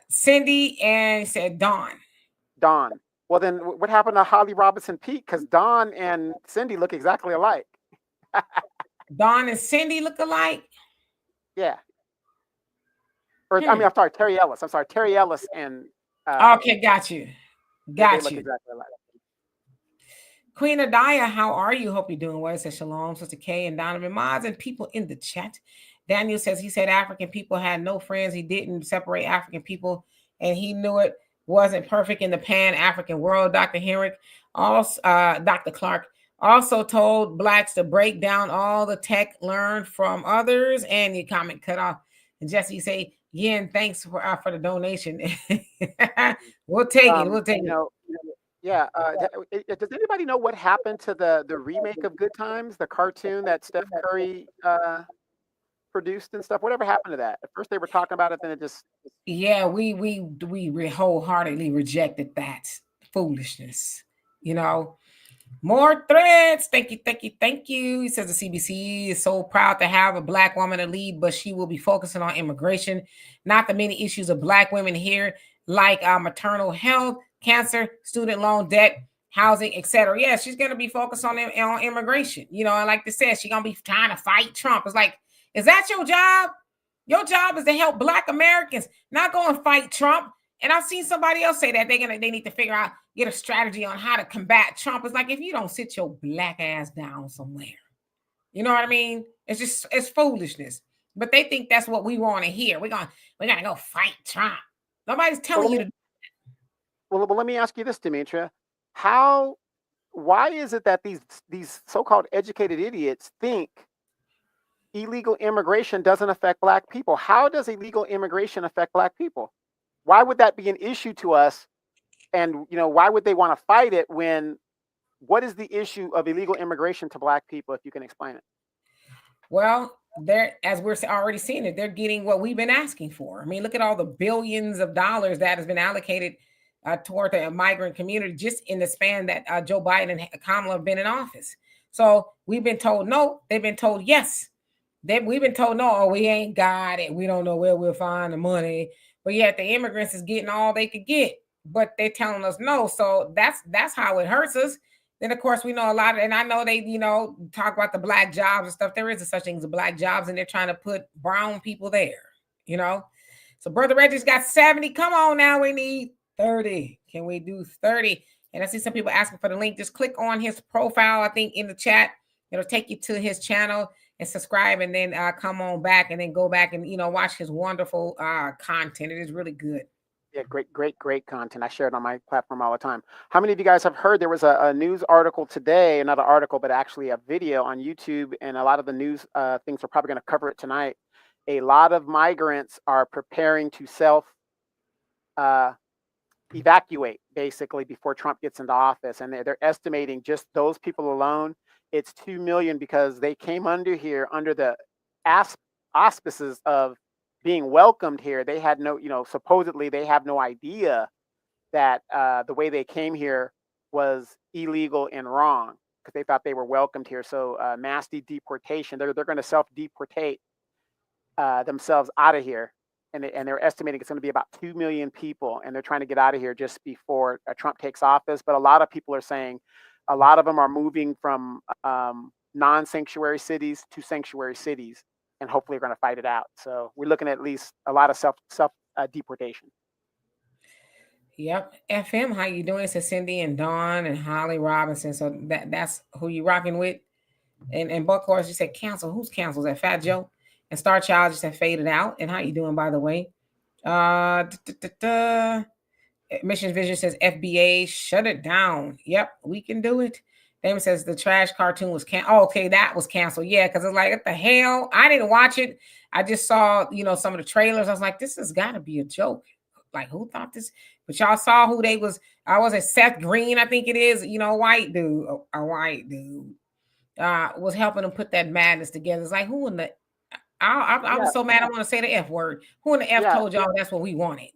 Cindy and he said Dawn. Well, then what happened to Holly Robinson Peake? Because Dawn and Cindy look exactly alike. Dawn and Cindy look alike? Yeah. I mean, I'm sorry, Terry Ellis. Terry Ellis and... okay, got you. They look exactly alike. Queen Adaya, how are you? Hope you're doing well. It says Shalom, Sister K and Donovan Mods and people in the chat. Daniel says he said African people had no friends. He didn't separate African people, and he knew it wasn't perfect in the Pan-African world. Dr. Henrik, also Dr. Clark, also told blacks to break down all the tech learned from others. And your comment cut off. And Jesse say, yeah, and thanks for the donation. We'll take it. We'll take it. Yeah. Does anybody know what happened to the remake of Good Times, the cartoon that Steph Curry produced and stuff? Whatever happened to that? At first they were talking about it, then it just... Yeah, we wholeheartedly rejected that foolishness. More threads. Thank you. He says the CBC is so proud to have a black woman to lead, but she will be focusing on immigration, not the many issues of black women here, like maternal health, cancer, student loan debt, housing, etc. Yeah, she's going to be focused on immigration. And like they said, she's going to be trying to fight Trump. It's like, is that your job? Your job is to help black Americans, not go and fight Trump. And I've seen somebody else say that they need to figure out, get a strategy on how to combat Trump. It's like, if you don't sit your black ass down somewhere, you know what I mean? It's foolishness. But they think that's what we want to hear. We gotta go fight Trump. Nobody's telling you to do that. Well, let me ask you this, Demetria. Why is it that these so-called educated idiots think illegal immigration doesn't affect black people. How does illegal immigration affect black people? Why would that be an issue to us? And why would they want to fight it when what is the issue of illegal immigration to black people, if you can explain it? Well, they're, as we're already seeing it, they're getting what we've been asking for. I mean, look at all the billions of dollars that has been allocated toward the migrant community just in the span that Joe Biden and Kamala have been in office. So we've been told no, they've been told yes. We've been told no, oh, we ain't got it. We don't know where we'll find the money. But yet the immigrants is getting all they could get, but they're telling us no. So that's how it hurts us. Then of course we know a lot of, and I know they, talk about the black jobs and stuff. There is a such thing as black jobs, and they're trying to put brown people there, you know. So Brother Reggie's got 70. Come on now, we need 30. Can we do 30? And I see some people asking for the link. Just click on his profile, I think, in the chat. It'll take you to his channel and subscribe, and then come on back and then go back and watch his wonderful content. It is really good. Yeah, great content. I share it on my platform all the time. How many of you guys have heard there was a news article today, not an article, but actually a video on YouTube, and a lot of the news things are probably going to cover it tonight. A lot of migrants are preparing to evacuate basically before Trump gets into office, and they're estimating just those people alone, it's 2 million, because they came under here under the auspices of being welcomed here. They had no, supposedly they have no idea that the way they came here was illegal and wrong, because they thought they were welcomed here. So mass deportation, they're going to self-deportate themselves out of here. And they're estimating it's going to be about 2 million people, and they're trying to get out of here just before Trump takes office. But a lot of people are saying a lot of them are moving from non-sanctuary cities to sanctuary cities, and hopefully we're going to fight it out. So we're looking at least a lot of self deportation. Yep. FM, how you doing? It says Cindy and Dawn and Holly Robinson. So that's who you rocking with. And Buckhorse, you said cancel. Who's canceled? Is that Fat Joe? And Star Child just said faded out. And how you doing, by the way? Mission Vision says FBA, shut it down. Yep, we can do it. Damon says the trash cartoon was canceled. Oh, okay, that was canceled. Yeah, because it's like, what the hell? I didn't watch it. I just saw, some of the trailers. I was like, this has got to be a joke. Like, who thought this? But y'all saw who they was. I was at Seth Green, I think it is. A white dude. A white dude was helping them put that madness together. It's like, who in the? I was so mad. I want to say the F word. Who in the F told y'all that's what we wanted?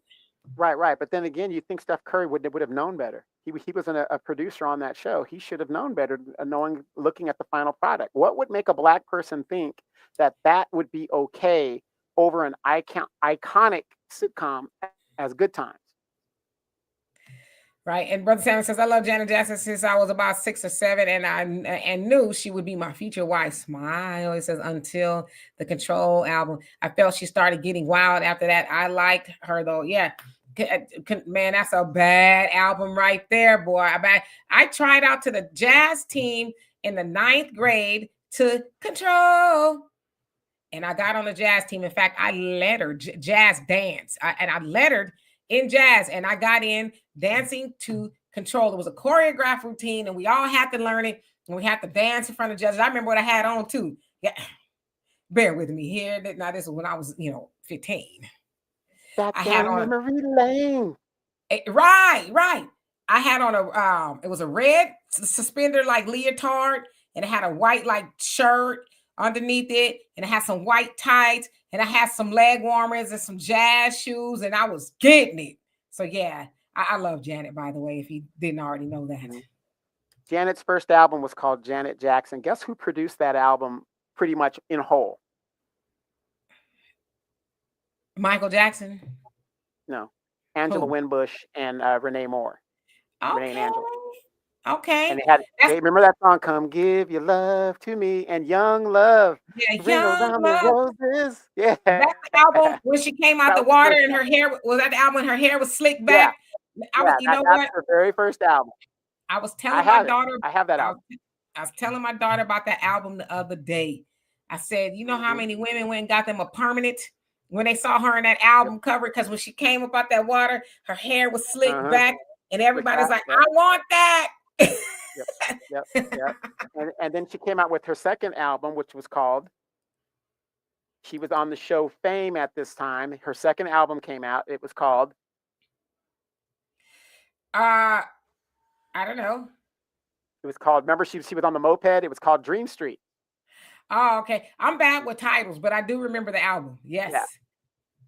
Right. But then again, you think Steph Curry would have known better. He was a producer on that show. He should have known better, looking at the final product. What would make a black person think that would be okay over an iconic sitcom as Good Times? Right. And Brother Sam says, I love Janet Jackson since I was about 6 or 7, and I knew she would be my future wife. Smile. It says, until the Control album. I felt she started getting wild after that. I liked her though. Yeah. Man, that's a bad album right there, boy. I tried out to the jazz team in the 9th grade to Control. And I got on the jazz team. In fact, I lettered jazz dance. I lettered in jazz, and I got in dancing to Control. It was a choreographed routine, and we all had to learn it, and we had to dance in front of judges. I remember what I had on too. Yeah, bear with me here. Now this is when I was, 15. That's down memory lane. Right. I had on it was a red suspender like leotard, and it had a white like shirt underneath it, and it had some white tights, and I had some leg warmers and some jazz shoes, and I was getting it. So yeah, I love Janet, by the way, if you didn't already know that. Mm-hmm. Janet's first album was called Janet Jackson. Guess who produced that album pretty much in whole? Michael Jackson? No. Angela Winbush and Renee Moore. Okay. Renee and Angela. Okay. And they remember that song, Come Give Your Love to Me, and Young Love. Yeah, Ring Around the Roses. Yeah. That's the album when she came out the water and her hair was that the album when her hair was slicked back. Yeah. That's her very first album. I was telling my daughter. I have that album. I was telling my daughter about that album the other day. I said, you know how many women went and got them a permanent when they saw her in that album cover? Because when she came up out that water, her hair was slicked back, and everybody's like, I want that. Yep. And then she came out with her second album, which was called She was on the show Fame at this time. Her second album came out. It was called. I don't know. It was called. Remember, she was on the moped. It was called Dream Street. Oh, okay. I'm bad with titles, but I do remember the album. Yes. Yeah.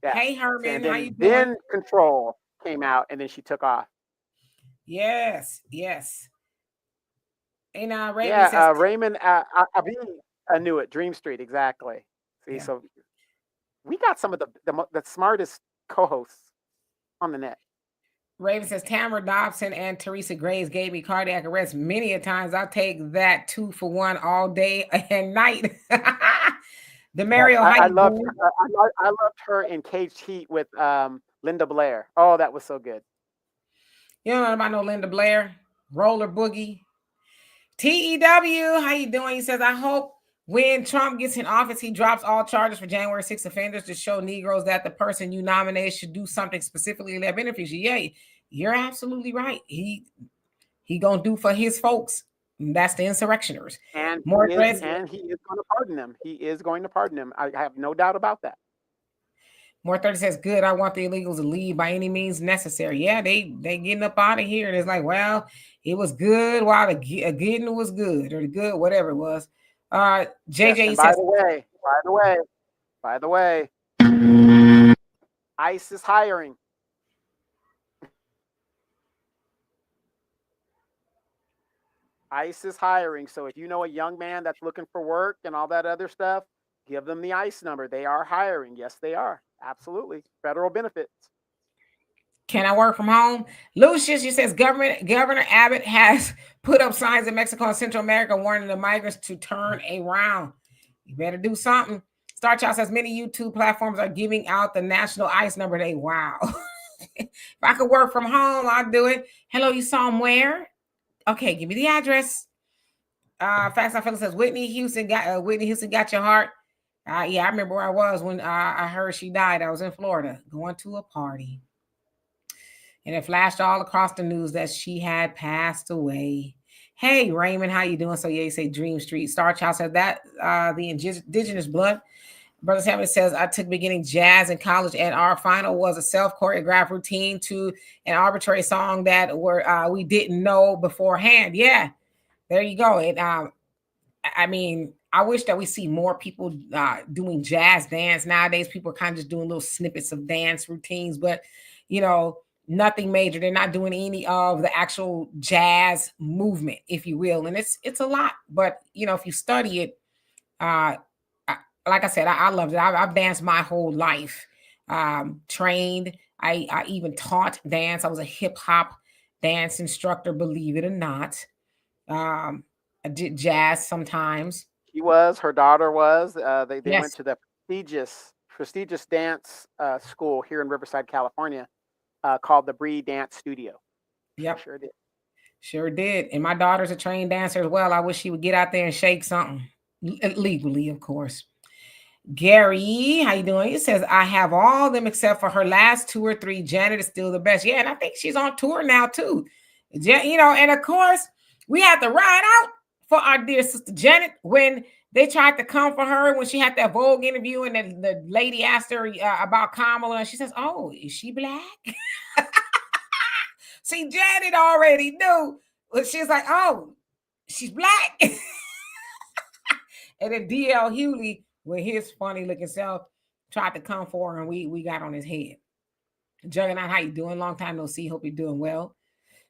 Yeah. Hey Herman, And how you then doing? Control came out, and then she took off. Yes, yes. And Raymond Yeah, says, Raymond Avi, I knew it. Dream Street, exactly. See, yeah. so we got some of the smartest co-hosts on the net. Raven says Tamara Dobson and Teresa Graves gave me cardiac arrest many a times. I'll take that 2 for 1 all day and night. The Mario, how I you loved doing? I loved her in Caged Heat with Linda Blair. Oh, that was so good. You don't know about no Linda Blair, Roller Boogie. TEW, how you doing? He says, I hope when Trump gets in office, he drops all charges for January 6 offenders to show Negroes that the person you nominate should do something specifically that benefits you. Yeah, you're absolutely right. He gonna do for his folks. That's the insurrectioners. And More he is going to pardon them. He is going to pardon them. I have no doubt about that. More 30 says, good. I want the illegals to leave by any means necessary. Yeah, they getting up out of here. And it's like, well, it was good while the getting was good, or the good, whatever it was. JJ yes, and says, by the way, ICE is hiring. ICE is hiring. So if you know a young man that's looking for work and all that other stuff, give them the ICE number. They are hiring. Yes, they are. Absolutely. Federal benefits. can I work from home? Lucius, she says, Governor Abbott has put up signs in Mexico and Central America warning the migrants to turn around. You better do something. Star Child says many YouTube platforms are giving out the national ICE number. Wow. If I could work from home, I'd do it. Hello, you saw him where? Okay, give me the address. Fast Fella says Whitney Houston got your heart. Yeah, I remember where I was when I heard she died. I was in Florida going to a party, and it flashed all across the news that she had passed away. Hey Raymond, how you doing? So yeah, you say Dream Street. Star Child said that the indigenous blood. Brother Samuel says, I took beginning jazz in college, and our final was a self-choreographed routine to an arbitrary song that we didn't know beforehand. Yeah, there you go. And I mean, I wish that we see more people doing jazz dance nowadays. People are kind of just doing little snippets of dance routines, but nothing major. They're not doing any of the actual jazz movement, if you will, and it's a lot. But if you study it, like I said, I loved it. I've danced my whole life. Trained. I even taught dance. I was a hip hop dance instructor, believe it or not. I did jazz sometimes. Her daughter was. They Yes. went to the prestigious dance school here in Riverside, California, called the Bree Dance Studio. Yep. Sure did. Sure did. And my daughter's a trained dancer as well. I wish she would get out there and shake something legally, of course. Gary, how you doing? It says, I have all of them except for her last 2 or 3. Janet is still the best. Yeah, and I think she's on tour now too. And of course, we had to ride out for our dear sister Janet when they tried to come for her when she had that Vogue interview and the lady asked her about Kamala and she says, oh, is she black? See, Janet already knew. She's like, oh, she's black. And then D.L. Hewley, with his funny looking self, tried to come for her and we got on his head. Juggernaut, how you doing? Long time no see. Hope you're doing well.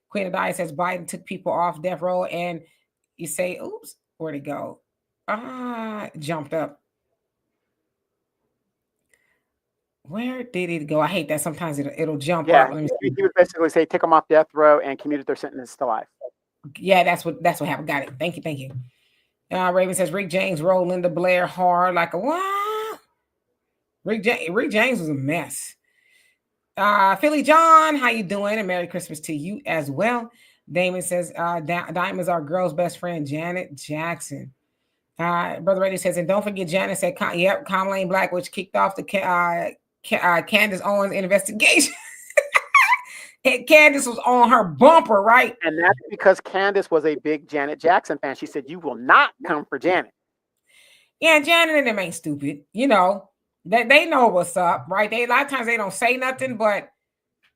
Queen of Dice says Biden took people off death row and you say, oops, where'd it go? Jumped up. Where did it go? I hate that sometimes it'll jump up. Let me see. He would basically say take them off death row and commuted their sentence to life. Yeah, that's what happened. Got it. Thank you. Raven says Rick James rolled Linda Blair hard like a what? Rick James was a mess. Philly John, how you doing? And Merry Christmas to you as well. Damon says Diamond's our girl's best friend, Janet Jackson. Brother Reddy says, and don't forget Janet said, yep, Kamala Black, which kicked off the Candace Owens investigation. And Candace was on her bumper, right? And that's because Candace was a big Janet Jackson fan. She said, you will not come for Janet. Yeah, Janet and them ain't stupid. They know what's up, right? They a lot of times they don't say nothing, but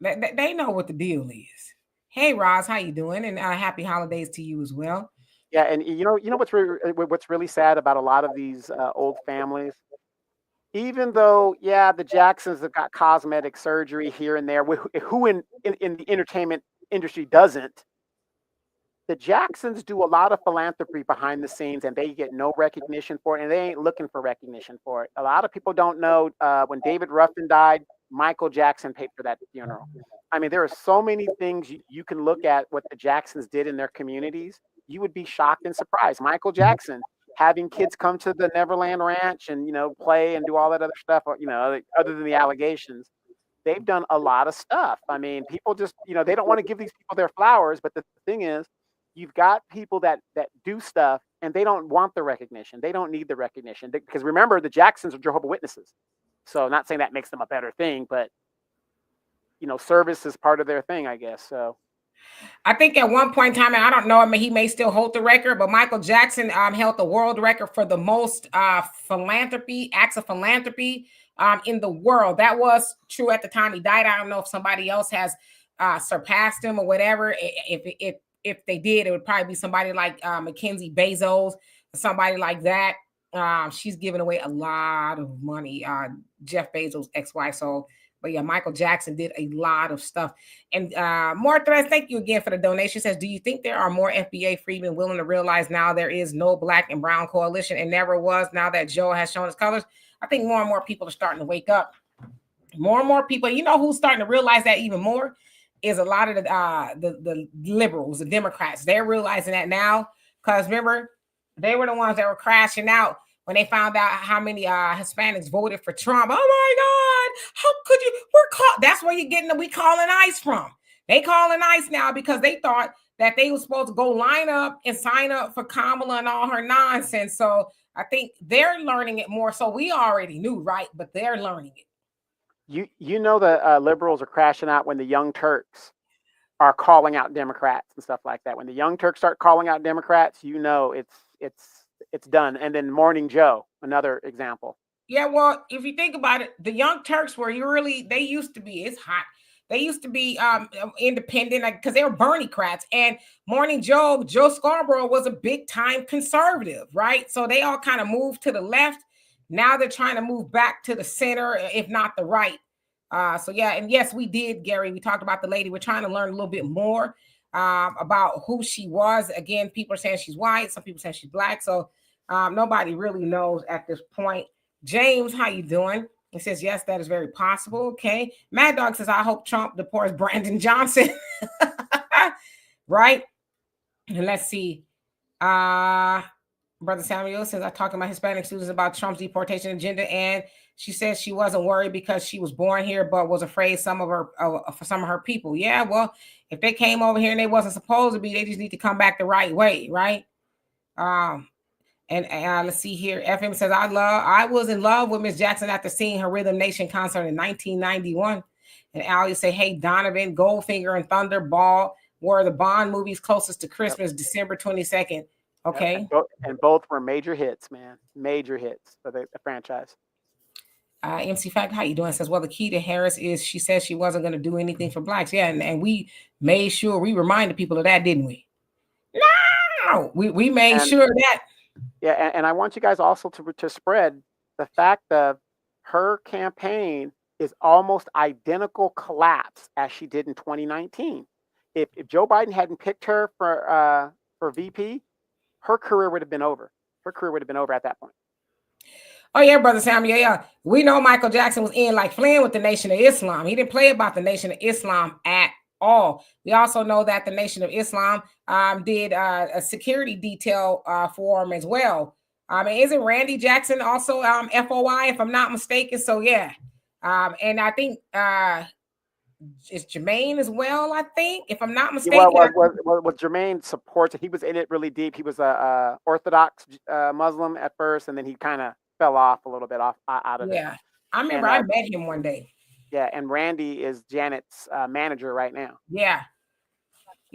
they know what the deal is. Hey, Roz, how you doing? And happy holidays to you as well. Yeah, and what's really sad about a lot of these old families, even though yeah, the Jacksons have got cosmetic surgery here and there, who in the entertainment industry doesn't? The Jacksons do a lot of philanthropy behind the scenes, and they get no recognition for it, and they ain't looking for recognition for it. A lot of people don't know when David Ruffin died, Michael Jackson paid for that funeral. I mean, there are so many things you can look at what the Jacksons did in their communities. You would be shocked and surprised. Michael Jackson having kids come to the Neverland Ranch and play and do all that other stuff. Other than the allegations, they've done a lot of stuff. I mean, people just they don't want to give these people their flowers, but the thing is, you've got people that do stuff and they don't want the recognition. They don't need the recognition because remember, the Jacksons are Jehovah's Witnesses. So not saying that makes them a better thing, but service is part of their thing, I guess. So I think at one point in time, and I don't know, I mean, he may still hold the record, but Michael Jackson held the world record for the most acts of philanthropy in the world. That was true at the time he died. I don't know if somebody else has surpassed him or whatever. If they did, it would probably be somebody like Mackenzie Bezos, somebody like that. She's giving away a lot of money. Jeff Bezos' ex-wife. So, but yeah, Michael Jackson did a lot of stuff. And more threats. Thank you again for the donation. Says, do you think there are more FBA freedmen willing to realize now there is no black and brown coalition and never was? Now that Joe has shown his colors, I think more and more people are starting to wake up. More and more people. You know who's starting to realize that even more is a lot of the liberals, the Democrats. They're realizing that now because remember, they were the ones that were crashing out when they found out how many Hispanics voted for Trump. Oh my God, how could you? That's where you're getting we calling ICE from. They calling ICE now because they thought that they were supposed to go line up and sign up for Kamala and all her nonsense. So I think they're learning it more. So we already knew, right? But they're learning it. The liberals are crashing out when the Young Turks are calling out Democrats and stuff like that. When the Young Turks start calling out Democrats, it's done. And then Morning Joe, another example. Yeah, well, if you think about it, the Young Turks they used to be, it's hot. They used to be independent because they were Bernie-crats. And Morning Joe Scarborough was a big time conservative, right? So they all kind of moved to the left. Now they're trying to move back to the center, if not the right. So yeah, and yes, we did, Gary. We talked about the lady. We're trying to learn a little bit more about who she was. Again, people are saying she's white. Some people say she's black. So nobody really knows at this point. James, how you doing? He says, yes, that is very possible. Okay. Mad Dog says, I hope Trump deports Brandon Johnson. Right? And let's see. Brother Samuel says, I talked to my Hispanic students about Trump's deportation agenda, and she says she wasn't worried because she was born here, but was afraid for some of her people. Yeah, well, if they came over here and they wasn't supposed to be, they just need to come back the right way, right? And let's see here. FM says, I was in love with Miss Jackson after seeing her Rhythm Nation concert in 1991. And Ali say, hey, Donovan, Goldfinger, and Thunderball were the Bond movies closest to Christmas, yep. December 22nd. Okay. And both were major hits, man. Major hits for the franchise. MC Fact, how you doing? Says, well, the key to Harris is she said she wasn't going to do anything for blacks. Yeah, and we made sure we reminded people of that, didn't we? No, we made sure that. Yeah, and I want you guys also to spread the fact that her campaign is almost identical collapse as she did in 2019. If Joe Biden hadn't picked her for VP, her career would have been over. Her career would have been over at that point. Oh, yeah, Brother Sam. Yeah. We know Michael Jackson was in like playing with the Nation of Islam. He didn't play about the Nation of Islam at all. We also know that the Nation of Islam did a security detail for him as well. Isn't Randy Jackson also FOI, if I'm not mistaken? So, yeah. And I think it's Jermaine as well, I think, if I'm not mistaken. Well, Jermaine supports it. He was in it really deep. He was a Orthodox Muslim at first, and then he kind of fell off a little bit out of it. Yeah, I remember I met him one day. Yeah, and Randy is Janet's manager right now. Yeah.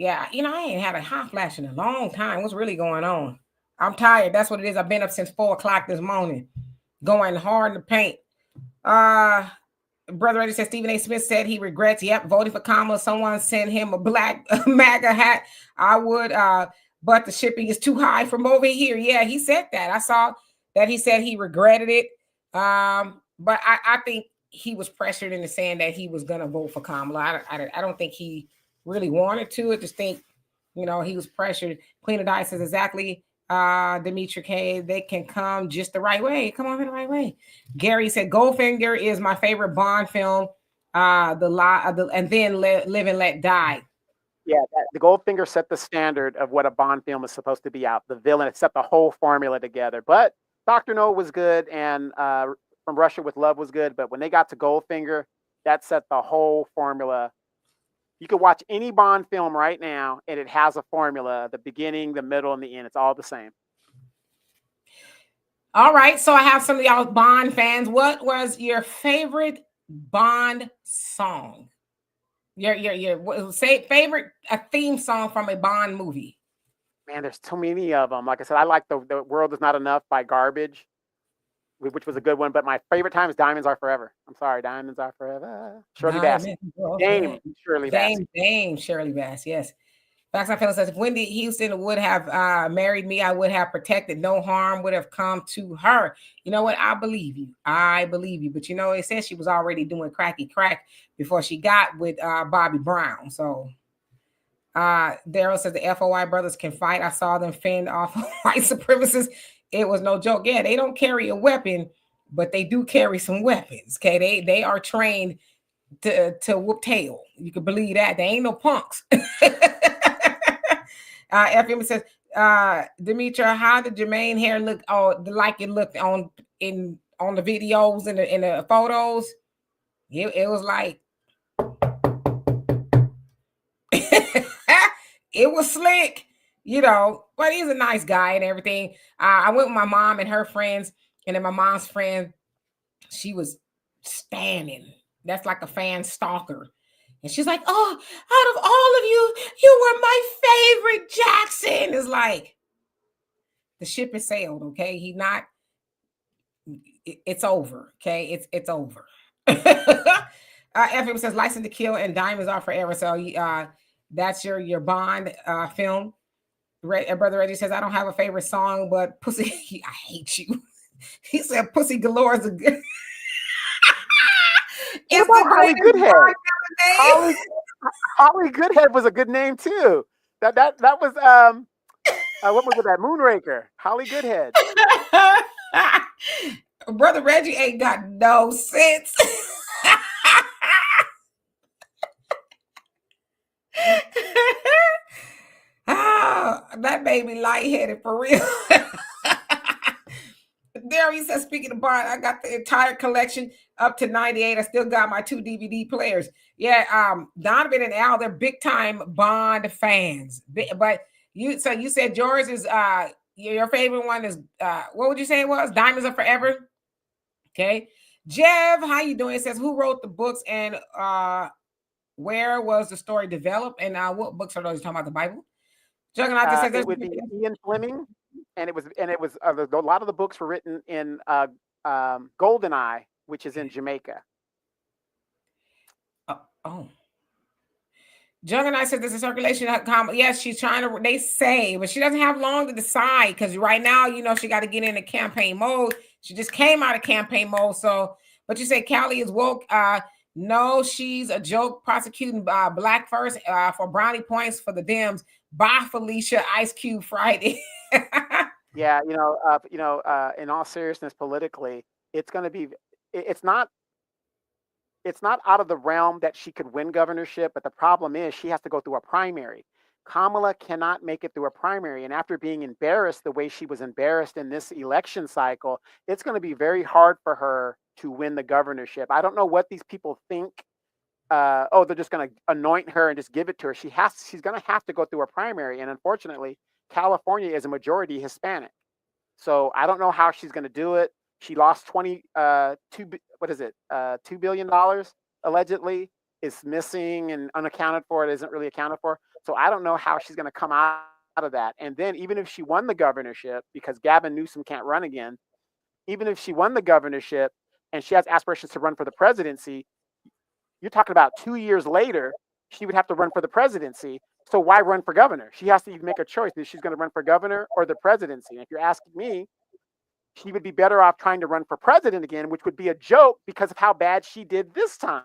I ain't had a hot flash in a long time. What's really going on? I'm tired. That's what it is. I've been up since 4 o'clock this morning, going hard in the paint. Uh, Brother Eddie said Stephen A. Smith said he regrets, yep, voting for Kamala. Someone sent him a black MAGA hat. I would, but the shipping is too high from over here. Yeah, he said that. I saw that he said he regretted it. But I think he was pressured into saying that he was going to vote for Kamala. I don't think he really wanted to. I just think, he was pressured. Queen of Dice says exactly, Demetri K. They can come just the right way. Come on in the right way. Gary said Goldfinger is my favorite Bond film. And then Live and Let Die. Yeah, the Goldfinger set the standard of what a Bond film is supposed to be out. The villain, it set the whole formula together. But Dr. No was good, and From Russia with Love was good. But when they got to Goldfinger, that set the whole formula. You could watch any Bond film right now, and it has a formula: the beginning, the middle, and the end. It's all the same. All right, so I have some of y'all Bond fans. What was your favorite Bond song? Your favorite a theme song from a Bond movie? Man, there's too many of them. Like I said, I like the World Is Not Enough by Garbage, which was a good one. But my favorite time is Diamonds Are Forever. I'm sorry, Diamonds Are Forever. Shirley Bassey. Dame Shirley Bassey. Dame Shirley Bass. Yes. Facts and Feelings says if Wendy Houston would have married me, I would have protected. No harm would have come to her. You know what? I believe you. I believe you. But it says she was already doing cracky crack before she got with Bobby Brown. So Daryl says the FOI brothers can fight. I saw them fend off white supremacists. It was no joke. Yeah, they don't carry a weapon, but they do carry some weapons. Okay, they are trained to whoop tail. You can believe that. They ain't no punks. FM says, Demetra, how did Jermaine hair look? Oh, like it looked on the videos and the photos. It was like it was slick, but he's a nice guy and everything. I went with my mom and her friends, and then my mom's friend, she was standing. That's like a fan stalker. And she's like, oh, out of all of you, you were my favorite Jackson. It's like, the ship has sailed, okay? It's over, okay? It's over. FM says, License to Kill and Diamonds Are Forever. So that's your Bond film. Brother Reggie says, I don't have a favorite song, but Pussy, I hate you. He said, Pussy Galore is a good... It's the Holly Goodhead. Holly Goodhead was a good name too. That was what was it? That Moonraker. Holly Goodhead. Brother Reggie ain't got no sense. Oh, that made me lightheaded for real. There says, speaking of Bond, I got the entire collection up to 98. I still got my 2 DVD players. Yeah, Donovan and Al, they're big time Bond fans. But you said yours is your favorite one is what would you say it was? Diamonds Are Forever. Okay. Jeff, how you doing? It says, who wrote the books and where was the story developed? And what books are those? You talking about the Bible? Juggernaut says it would be Ian Fleming, and it was a lot of the books were written in Goldeneye, which is in Jamaica. Oh. Juggernaut says there's a circulation. Yes, she's trying to, they say, but she doesn't have long to decide because right now, she got to get into campaign mode. She just came out of campaign mode. So, but you say Callie is woke. No, she's a joke prosecuting Black first for brownie points for the Dems. Bye, Felicia. Ice Cube Friday. Yeah, in all seriousness, politically, it's going to be. It's not out of the realm that she could win governorship, but the problem is she has to go through a primary. Kamala cannot make it through a primary, and after being embarrassed the way she was embarrassed in this election cycle, it's going to be very hard for her to win the governorship. I don't know what these people think. They're just going to anoint her and just give it to her. She's going to have to go through a primary, and unfortunately, California is a majority Hispanic. So I don't know how she's going to do it. She lost $2 billion allegedly is missing and unaccounted for. It isn't really accounted for. So I don't know how she's going to come out of that. And then even if she won the governorship, because Gavin Newsom can't run again, even if she won the governorship, and she has aspirations to run for the presidency, you're talking about 2 years later, she would have to run for the presidency. So why run for governor? She has to make a choice if she's going to run for governor or the presidency. And if you're asking me, she would be better off trying to run for president again, which would be a joke because of how bad she did this time.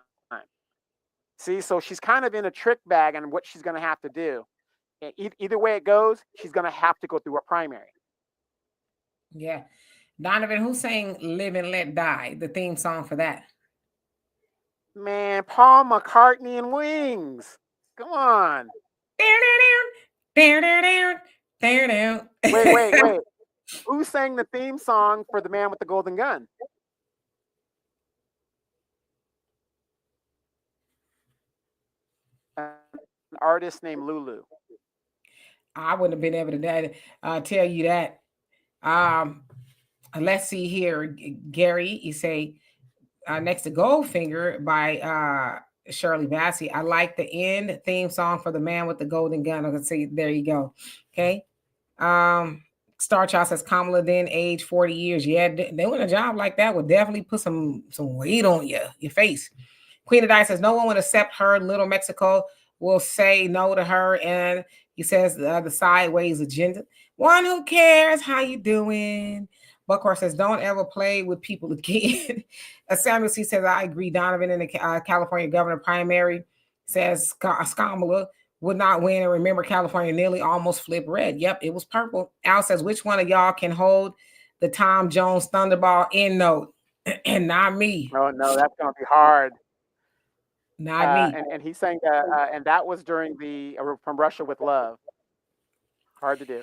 See, so she's kind of in a trick bag on what she's going to have to do. And either way it goes, she's going to have to go through a primary. Yeah. Donovan, who sang Live and Let Die, the theme song for that? Man, Paul McCartney and Wings. Come on. Wait. Who sang the theme song for The Man with the Golden Gun? An artist named Lulu. I wouldn't have been able to tell you that. Let's see here. Gary, you say next to Goldfinger by Shirley Bassey. I like the end theme song for The Man with the Golden Gun. I can see, there you go. Okay. Star Child says Kamala then age 40 years. Yeah, doing a job like that would definitely put some weight on your face. Queen of Dice says no one would accept her. Little Mexico will say no to her. And he says the sideways agenda. One who cares how you doing. Buckhorse says don't ever play with people again. Samuel C says I agree. Donovan in the California governor primary says Kamala would not win. And remember, California nearly almost flipped red. Yep, it was purple. Al says, which one of y'all can hold the Tom Jones Thunderball end note? And not me. Oh, no, that's going to be hard. Not me. And he sang that, and that was during the From Russia with Love. Hard to do.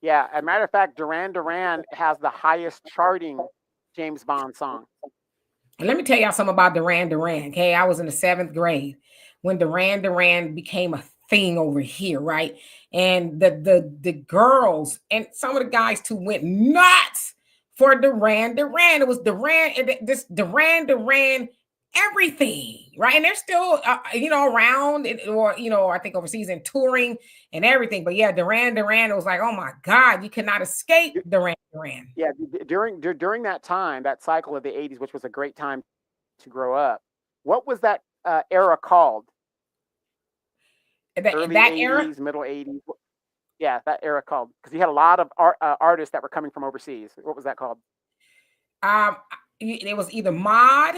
Yeah, as a matter of fact, Duran Duran has the highest charting James Bond song. And let me tell y'all something about Duran Duran. Okay, I was in the 7th grade when Duran Duran became a thing over here, right? And the girls and some of the guys too went nuts for Duran Duran. It was this Duran Duran everything, right? And they're still around, or I think overseas and touring and everything. But yeah, Duran Duran, it was like, oh my God, you cannot escape Duran Duran. Yeah, during that time, that cycle of the 80s, which was a great time to grow up. What was that era called? Early that 80s, era? middle 80s. Yeah, that era called, because you had a lot of artists that were coming from overseas. What was that called? It was either mod.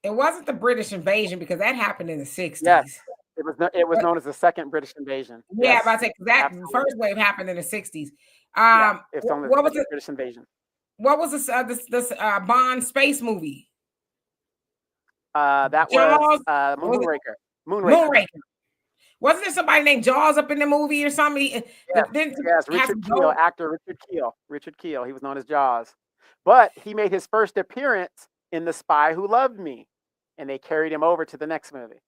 It wasn't the British invasion because that happened in the 60s. Yes, it was known as the second British invasion. Yeah, Yes, but I say that absolutely. First wave happened in the 60s. It's known as the British invasion. What was this Bond space movie? That was Moonraker. Moonraker. Wasn't there somebody named Jaws up in the movie or something? Yes, Richard Keel, actor Richard Keel. He was known as Jaws. But he made his first appearance in The Spy Who Loved Me, and they carried him over to the next movie.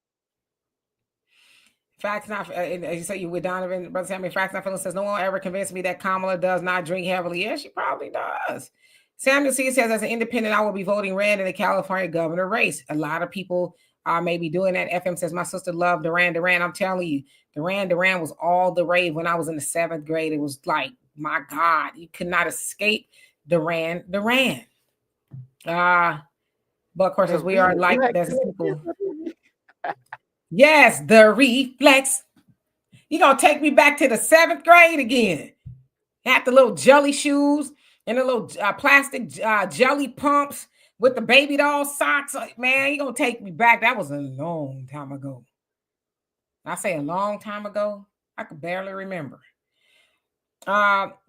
Facts not, you say you with Donovan, Brother Sammy. Facts not feeling says no one ever convinced me that Kamala does not drink heavily. Yeah, she probably does. Samuel C says, as an independent, I will be voting red in the California governor race. A lot of people are maybe doing that. FM says, my sister loved Duran Duran. I'm telling you, Duran Duran was all the rave when I was in the 7th grade. It was like, my God, you could not escape Duran Duran. But of course, as we are like, there's people. Yes, the reflex. You gonna take me back to the 7th grade again? Had the little jelly shoes and the little plastic jelly pumps with the baby doll socks. Man, you gonna take me back? That was a long time ago. I say a long time ago. I could barely remember.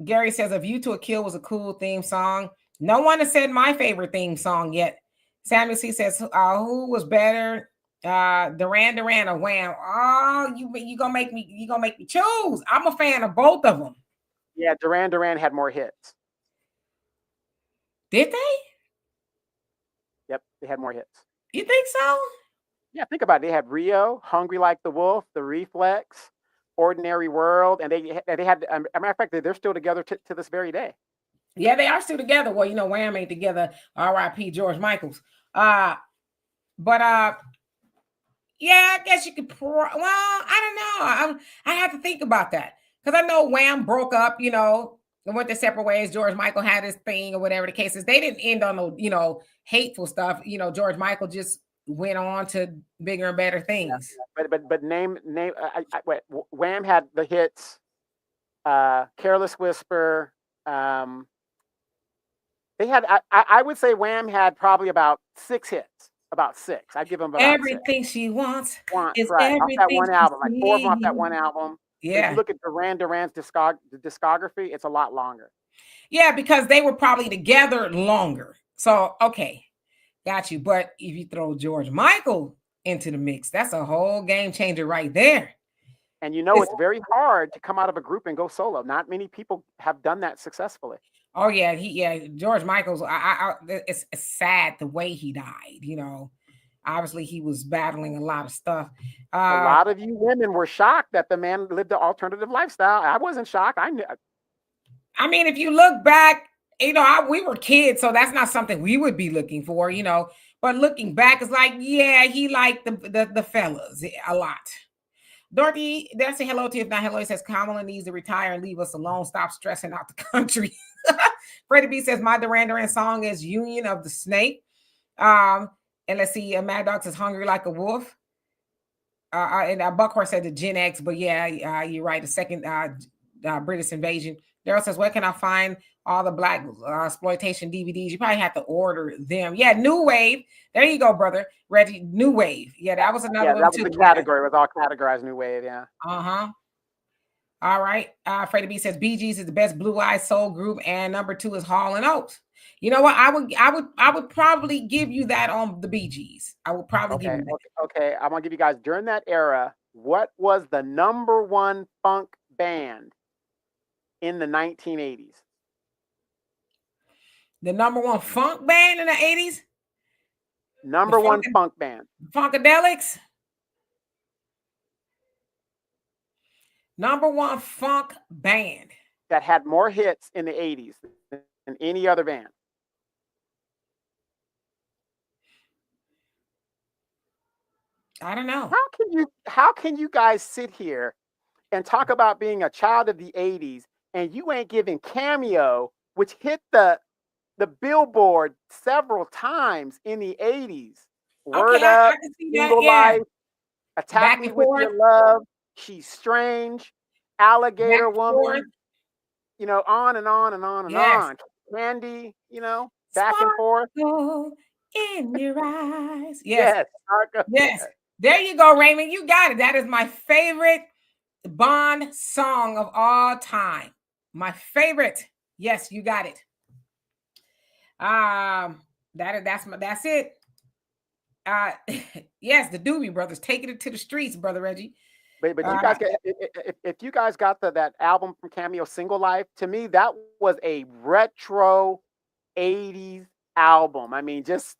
Gary says, "A View to a Kill" was a cool theme song. No one has said my favorite theme song yet. Samuel C says, "Who was better, Duran Duran or Wham?" Oh, you gonna make me choose. I'm a fan of both of them. Yeah, Duran Duran had more hits. Did they? Yep, they had more hits. You think so? Yeah, think about it. They had Rio, Hungry Like the Wolf, The Reflex, Ordinary World, and they had. As a matter of fact, they're still together to this very day. Yeah, they are still together. Well, Wham ain't together. R.I.P. George Michaels. Yeah, I guess you could. Well, I don't know. I have to think about that because I know Wham broke up. They went their separate ways. George Michael had his thing or whatever the case is. They didn't end on no, hateful stuff. George Michael just went on to bigger and better Yeah, things. but name. Wait, Wham had the hits. Careless Whisper. Um, they had. I would say Wham had probably about 6 hits. About six. I'd give them about six. Everything she wants One is right off that everything one she album, like 4 of them off that one needs. album. But if you Yeah. look at Duran's discography, it's a lot longer. Yeah, because they were probably together longer. So, okay, got you. But if you throw George Michael into the mix, that's a whole game changer right there. And it's very hard to come out of a group and go solo. Not many people have done that successfully. Oh yeah, George Michael's. It's sad the way he died. Obviously he was battling a lot of stuff. A lot of you women were shocked that the man lived an alternative lifestyle. I wasn't shocked. I knew. I mean, if you look back, we were kids, so that's not something we would be looking for, But looking back, it's like, yeah, he liked the fellas a lot. Dorothy, they'll say hello to you. If not hello, he says Kamala needs to retire and leave us alone. Stop stressing out the country. Freddie B says my Duran song is Union of the Snake. And let's see, Mad Dog says hungry like a wolf. And Buckhorse said the Gen X, but yeah, you're right. The second British invasion. Daryl says, where can I find all the black exploitation DVDs? You probably have to order them. Yeah, New Wave. There you go, brother. Reggie, New Wave. Yeah, that was another one too. That was the category. It was all categorized New Wave, yeah. Uh-huh. All right. Freddie B says Bee Gees is the best blue-eyed soul group, and number 2 is Hall and Oates. You know what? I would probably give you that on the Bee Gees. I would probably give you that. Okay. I'm gonna give you guys during that era. What was the number 1 funk band in the 1980s? The number 1 funk band in the 80s? Number 1 funk band. Funkadelics? Number 1 funk band that had more hits in the 80s than any other band. I don't know. How can you guys sit here and talk about being a child of the 80s and you ain't giving Cameo, which hit the Billboard several times in the 80s? Word Up, Single Life, Attack Me With Your Love, She's Strange, Alligator Woman, on and on and on and on. Candy, back and forth. In your eyes. Yes. Yes. There you go, Raymond. You got it. That is my favorite Bond song of all time. My favorite. Yes, you got it. That's it. Yes, the Doobie Brothers taking it to the streets, brother Reggie. But you guys if you guys got that album from Cameo, Single Life, to me that was a retro 80s album. I mean, just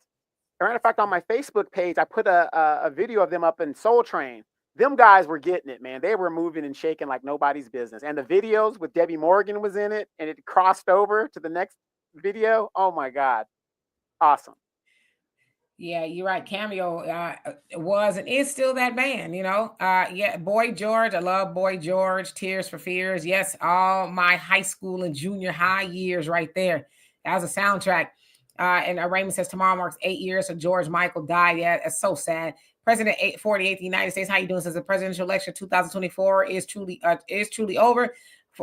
as a matter of fact, on my Facebook page, I put a video of them up in Soul Train. Them guys were getting it, man. They were moving and shaking like nobody's business. And the videos with Debbie Morgan was in it, and it crossed over to the next video. Oh my God, awesome. Yeah, you're right. Cameo was and is still that band, Yeah, Boy George. I love Boy George. Tears for Fears. Yes, all my high school and junior high years right there. That was a soundtrack. And Raymond says tomorrow marks 8 years. So George Michael died. Yeah, that's so sad. President 48th of the United States. How you doing? Says the presidential election 2024 is truly over.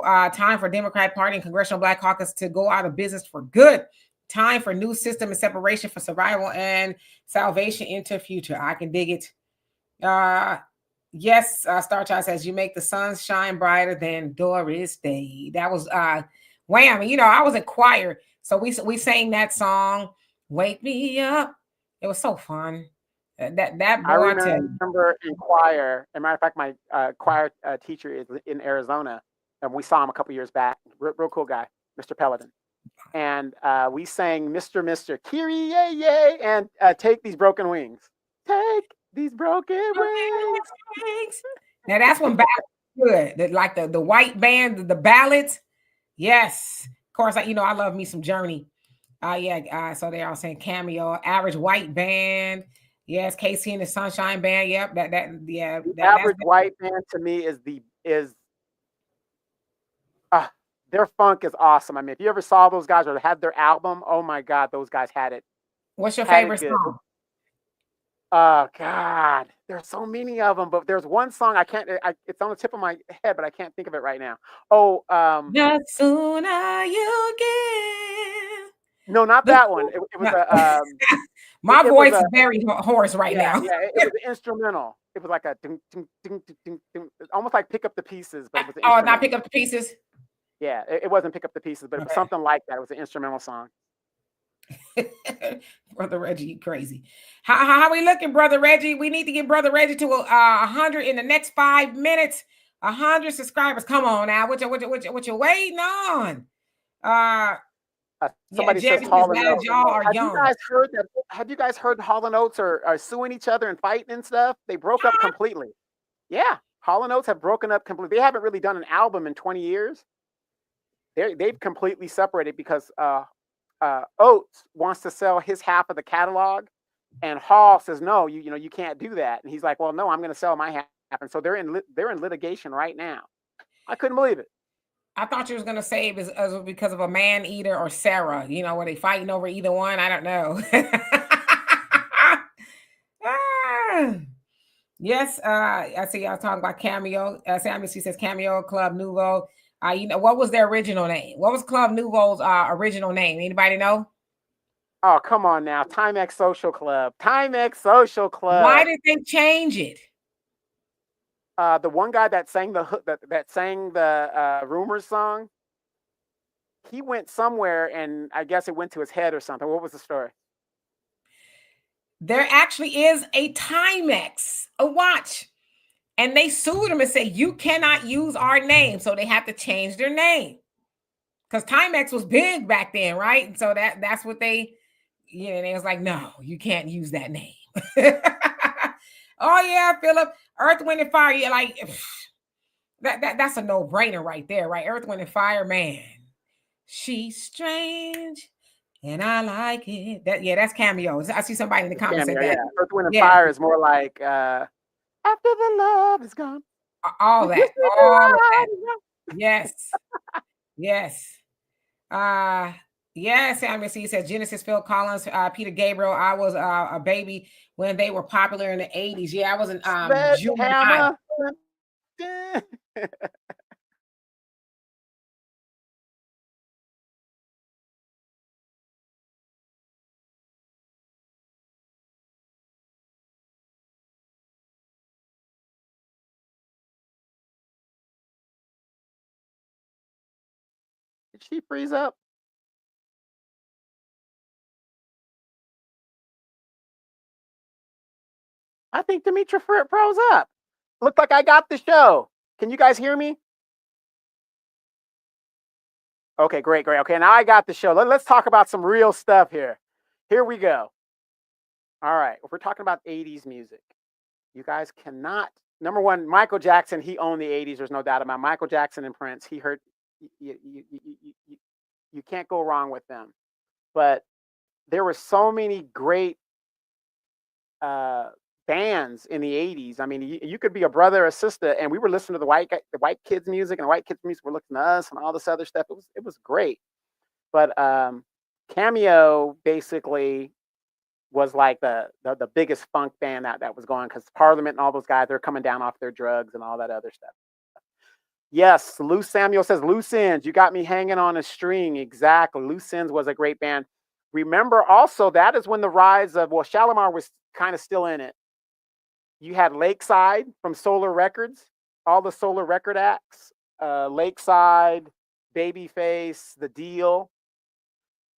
Time for Democrat Party and Congressional Black Caucus to go out of business for good. Time for new system and separation for survival and salvation into future. I can dig it. Yes, Star Child says you make the sun shine brighter than Doris Day. That was Wham. I was in choir, so we sang that song. Wake me up. It was so fun. That boy, I remember in choir. As a matter of fact, my choir teacher is in Arizona, and we saw him a couple years back. Real cool guy, Mr. Peloton. And we sang Mr. Kyrie, and Take These Broken Wings. Take these broken wings. Now that's when ballads good. Like the white band, the ballads. Yes. Of course, I love me some Journey. So they're all saying Cameo, Average White Band. Yes, Casey and the Sunshine Band. Yep. Average White Band to me is Their funk is awesome. I mean, if you ever saw those guys or had their album, oh my God, those guys What's your had it favorite good. song? Oh God, there's so many of them, but there's one song I can't. It's on the tip of my head, but I can't think of it right now. Oh, The sooner you give no, not the that one. sooner. It was No. a My it was voice a is very hoarse right yeah, now. yeah. It was an instrumental. It was like a ding, ding, ding, ding, ding, ding. Almost like Pick Up the Pieces, but it was an Oh, not instrumental. pick up the pieces. Yeah, it wasn't Pick Up the Pieces, but it was Okay. something like that. It was an instrumental song. Brother Reggie, you crazy. How we looking, Brother Reggie? We need to get Brother Reggie to 100 in the next 5 minutes. 100 subscribers. Come on now. What you waiting on? Uh, yeah, Somebody says Jebby is Hall and glad Oates. y'all are Have you young. guys heard that? Have you guys heard Hall and Oates are suing each other and fighting and stuff? They broke up completely. Yeah, Hall and Oates have broken up completely. They haven't really done an album in 20 years. They've completely separated because Oates wants to sell his half of the catalog, and Hall says no, you can't do that. And he's like, well, no, I'm going to sell my half. And so they're in litigation right now. I couldn't believe it. I thought you was gonna say it was because of a man eater or Sarah. You know, were they fighting over either one? I don't know. Ah. Yes, I see y'all talking about Cameo. Sammy C says Cameo Club Nouveau. What was their original name? What was Club Nouveau's original name? Anybody know? Oh, come on now. Timex Social Club. Timex Social Why Club. did they change it? The one guy that sang that sang the Rumors song, he went somewhere and I guess it went to his head or something. What was the story? There actually is a Timex, a watch, and they sued him and said you cannot use our name, so they have to change their name because Timex was big back then, right? And so that's what they was like, no, you can't use that name. Oh yeah, Philip, Earth, Wind, and Fire. Yeah, like that's a no-brainer right there, right? Earth, Wind, and Fire, man. She's strange, and I like it. That's Cameo. I see somebody in the It's comments said Cameo, that. yeah. Earth, Wind, and Yeah, Fire is more like After the Love Is Gone. all You that, sleep all of that. right. Yes, yes. Uh yes, Samuel C said Genesis, Phil Collins, Peter Gabriel. I was a baby when they were popular in the 80s. Yeah, I was in junior high. Sledgehammer. Did she freeze up? I think Demetra froze up. Looked like I got the show. Can you guys hear me? Okay, great, great. Okay, now I got the show. Let's talk about some real stuff here. Here we go. All right, if we're talking about 80s music, you guys cannot. Number one, Michael Jackson, he owned the 80s. There's no doubt about it. Michael Jackson and Prince. He heard you can't go wrong with them. But there were so many great uh, bands in the 80s. I mean, you could be a brother or a sister, and we were listening to the white kids music, and the white kids music were listening to us and all this other stuff. It was great. But Cameo basically was like the biggest funk band that was going because Parliament and all those guys, they're coming down off their drugs and all that other stuff. Yes, Loose Samuel says Loose Ends. You got me hanging on a string. Exactly. Loose Ends was a great band. Remember also that is when the rise of Shalimar was kind of still in it. You had Lakeside from Solar Records, all the Solar Record acts, Lakeside, Babyface, The Deal.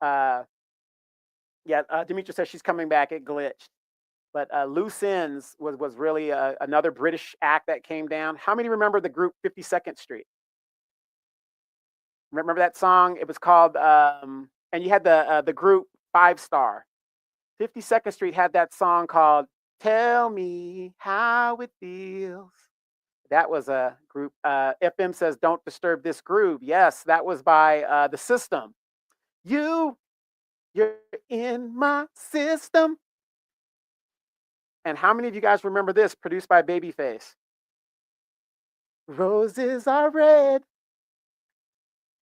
Uh, yeah, Demetra says she's coming back. It glitched. But Loose Ends was really another British act that came down. How many remember the group 52nd Street? Remember that song? It was called, and you had the group Five Star. 52nd Street had that song called "Tell Me How It Feels." That was a group. FM says "Don't Disturb This Groove." Yes, that was by the System. You're in my system. And how many of you guys remember this? Produced by Babyface. Roses are red.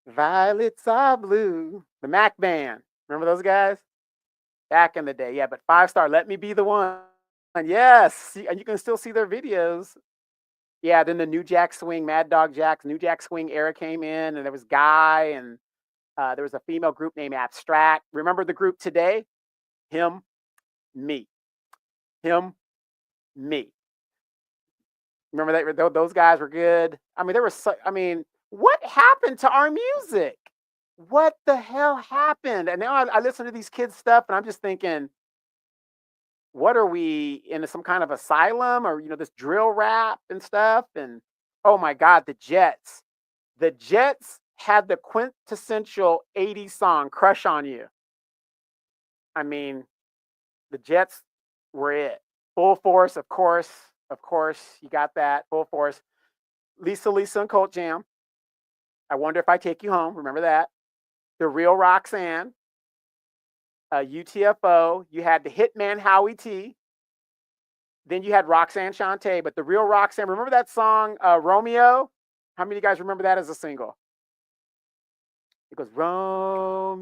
Violets are blue. The Mac Band. Remember those guys? Back in the day. Yeah, but 5 Star, Let Me Be the One. Yes. See, and you can still see their videos. Yeah, then the New Jack Swing, Mad Dog Jack's New Jack Swing era came in, and there was Guy, and there was a female group named Abstract. Remember the group Today? Him, me. Him, me. Remember that those guys were good. I mean, there was. I mean, what happened to our music? What the hell happened? And now I listen to these kids' stuff, and I'm just thinking, what are we in some kind of asylum, or this drill rap and stuff? And oh my God, the Jets. The Jets had the quintessential '80s song, "Crush on You." I mean, the Jets were it. Full Force, of course. Of course, you got that. Full Force. Lisa and Colt Jam. I Wonder If I Take You Home. Remember that. The Real Roxanne. UTFO. You had the Hitman Howie T. Then you had Roxanne Shante, but the Real Roxanne. Remember that song, Romeo? How many of you guys remember that as a single? It goes, Romeo.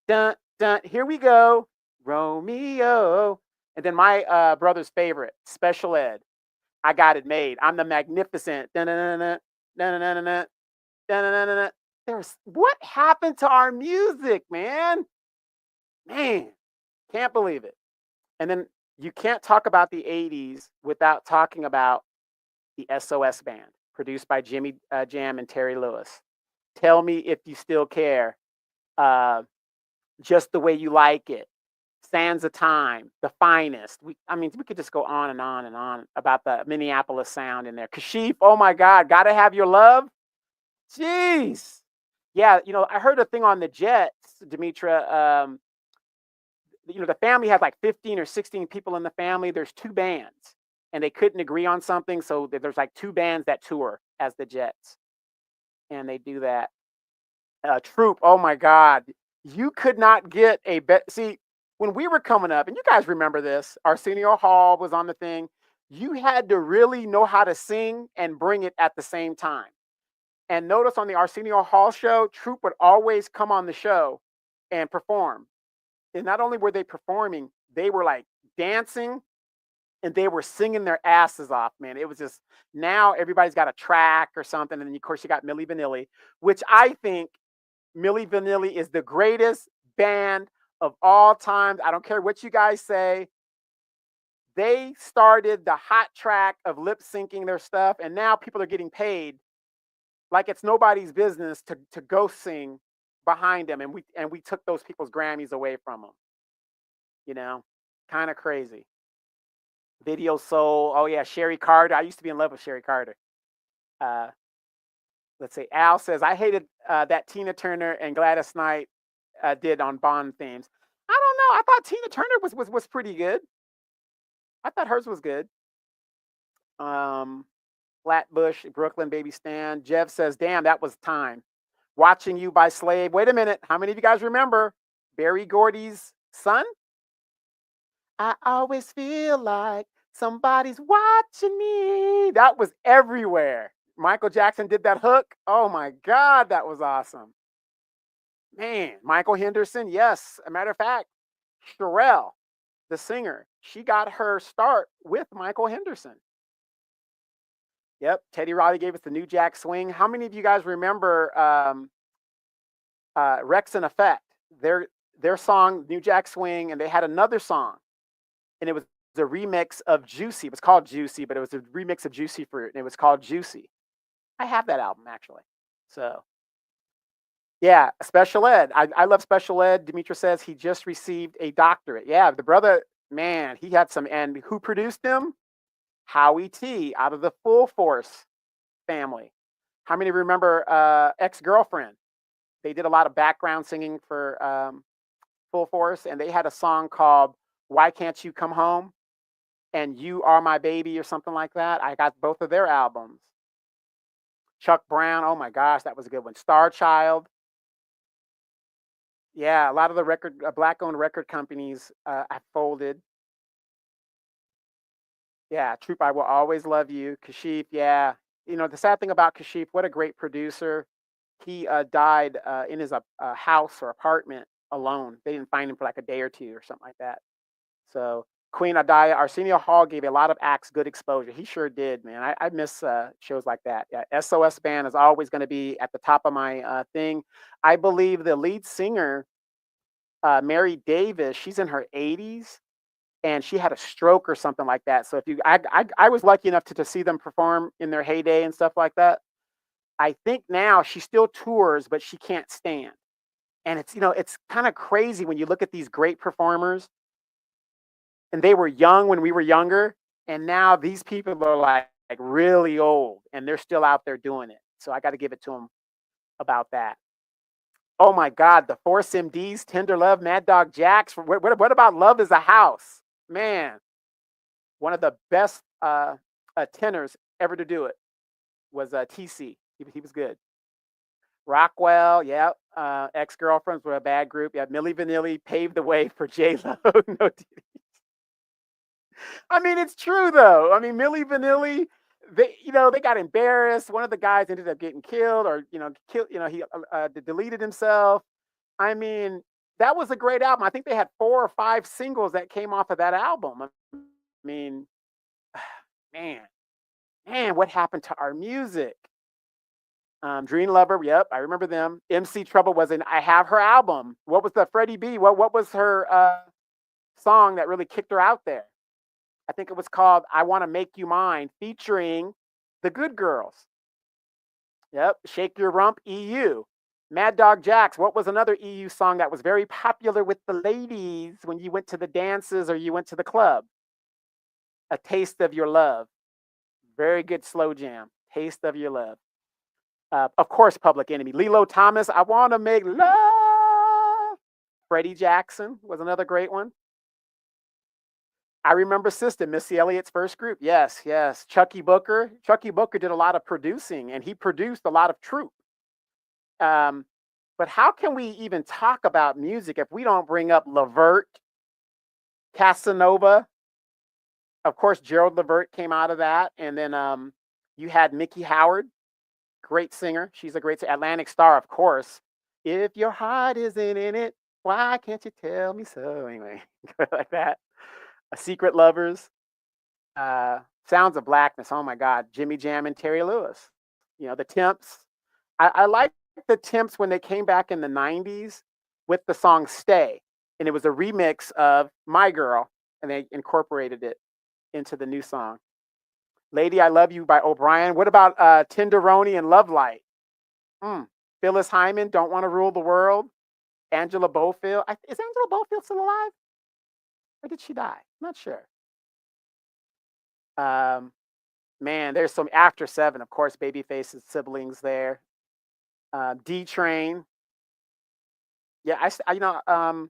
Dun, dun. Here we go. Romeo. And then my brother's favorite, Special Ed. I Got It Made. I'm the Magnificent. Dun-dun-dun-dun, dun-dun-dun-dun, dun-dun-dun-dun. What happened to our music, man? Man, can't believe it. And then you can't talk about the '80s without talking about the SOS Band, produced by Jimmy Jam and Terry Lewis. Tell Me If You Still Care. Just the Way You Like It. Sands of Time, The Finest. I mean, we could just go on and on and on about the Minneapolis sound in there. Kashif, oh my God, Gotta Have Your Love. Jeez. Yeah, I heard a thing on the Jets, Demetra. The family had like 15 or 16 people in the family. There's 2 bands, and they couldn't agree on something, so there's like 2 bands that tour as the Jets, and they do that. Troop, oh my God, you could not get a bet. See, when we were coming up, and you guys remember this, Arsenio Hall was on the thing. You had to really know how to sing and bring it at the same time. And notice on the Arsenio Hall show, Troop would always come on the show and perform. And not only were they performing, they were like dancing and they were singing their asses off, man. It was just, now everybody's got a track or something. And then, of course, you got Milli Vanilli, which I think Milli Vanilli is the greatest band of all time. I don't care what you guys say. They started the hot track of lip syncing their stuff, and now people are getting paid like it's nobody's business to go sing behind them, and we took those people's Grammys away from them. Kind of crazy. Video Soul. Oh yeah, Sherry Carter. I used to be in love with Sherry Carter. Uh, let's see. Al says I hated that Tina Turner and Gladys Knight did on Bond themes. I don't know. I thought Tina Turner was pretty good. I thought hers was good. Flatbush, Brooklyn, Baby Stan. Jeff says, damn, that was time. Watching You by Slave. Wait a minute. How many of you guys remember Berry Gordy's son? I always feel like somebody's watching me. That was everywhere. Michael Jackson did that hook. Oh my God, that was awesome. Man, Michael Henderson. Yes. As a matter of fact, Sherelle, the singer, she got her start with Michael Henderson. Yep, Teddy Riley gave us the New Jack Swing. How many of you guys remember Rex and Effect? Their song New Jack Swing, and they had another song, and it was a remix of Juicy. It was called Juicy, but it was a remix of Juicy Fruit, and it was called Juicy. I have that album actually. So yeah, Special Ed. I love Special Ed. Demetra says he just received a doctorate. Yeah, the brother, man, he had some. And who produced him? Howie T out of the Full Force family. How many remember Ex-Girlfriend? They did a lot of background singing for Full Force, and they had a song called Why Can't You Come Home? And You Are My Baby or something like that. I got both of their albums. Chuck Brown, oh my gosh, that was a good one. Star Child. Yeah, a lot of the black-owned record companies have folded. Yeah, Troop, I Will Always Love You. Kashif, yeah. The sad thing about Kashif, what a great producer. He died in his house or apartment alone. They didn't find him for like a day or two or something like that. So Queen Adaya, Arsenio Hall gave a lot of acts good exposure. He sure did, man. I miss shows like that. Yeah, SOS Band is always going to be at the top of my thing. I believe the lead singer, Mary Davis, she's in her 80s and she had a stroke or something like that. So if you, I was lucky enough to see them perform in their heyday and stuff like that. I think now she still tours, but she can't stand. And it's kind of crazy when you look at these great performers and they were young when we were younger. And now these people are like really old and they're still out there doing it. So I got to give it to them about that. Oh my God, the Force MDs, Tender Love, Mad Dog Jacks. What about Love is a House? Man, one of the best tenors ever to do it was TC. He was good. Rockwell, yeah. Ex-Girlfriends were a bad group. Yeah, Milli Vanilli paved the way for J-Lo. No, I mean, it's true though. I mean, Milli Vanilli, they got embarrassed. One of the guys ended up getting killed, or killed. He deleted himself. I mean, that was a great album. I think they had 4 or 5 singles that came off of that album. I mean, man, what happened to our music? Dream Lover, yep, I remember them. MC Trouble was in I Have Her album. What was the Freddie B? What was her song that really kicked her out there? I think it was called I Want to Make You Mine, featuring the Good Girls. Yep, Shake Your Rump, EU. Mad Dog Jacks, what was another EU song that was very popular with the ladies when you went to the dances or you went to the club? A Taste of Your Love. Very good slow jam. Taste of Your Love. Of course, Public Enemy. Lilo Thomas, I Want to Make Love. Freddie Jackson was another great one. I Remember Sister, Missy Elliott's first group. Yes. Chucky Booker. Chucky Booker did a lot of producing, and he produced a lot of Troop. But how can we even talk about music if we don't bring up Levert, Casanova? Of course, Gerald Levert came out of that. And then you had Mickey Howard, great singer. She's a great singer. Atlantic Star, of course. If your heart isn't in it, why can't you tell me so? Anyway, like that. Secret Lovers, Sounds of Blackness. Oh my God, Jimmy Jam and Terry Lewis. The Temps. I like the Temps when they came back in the 90s with the song Stay. And it was a remix of My Girl, and they incorporated it into the new song. Lady I Love You by O'Brien. What about Tenderoni and Love Light? Phyllis Hyman, Don't Want to Rule the World. Angela Bofield. Is Angela Bofield still alive? Or did she die? I'm not sure. Man, there's some After 7, of course, Babyface's siblings there. D Train. Yeah, I don't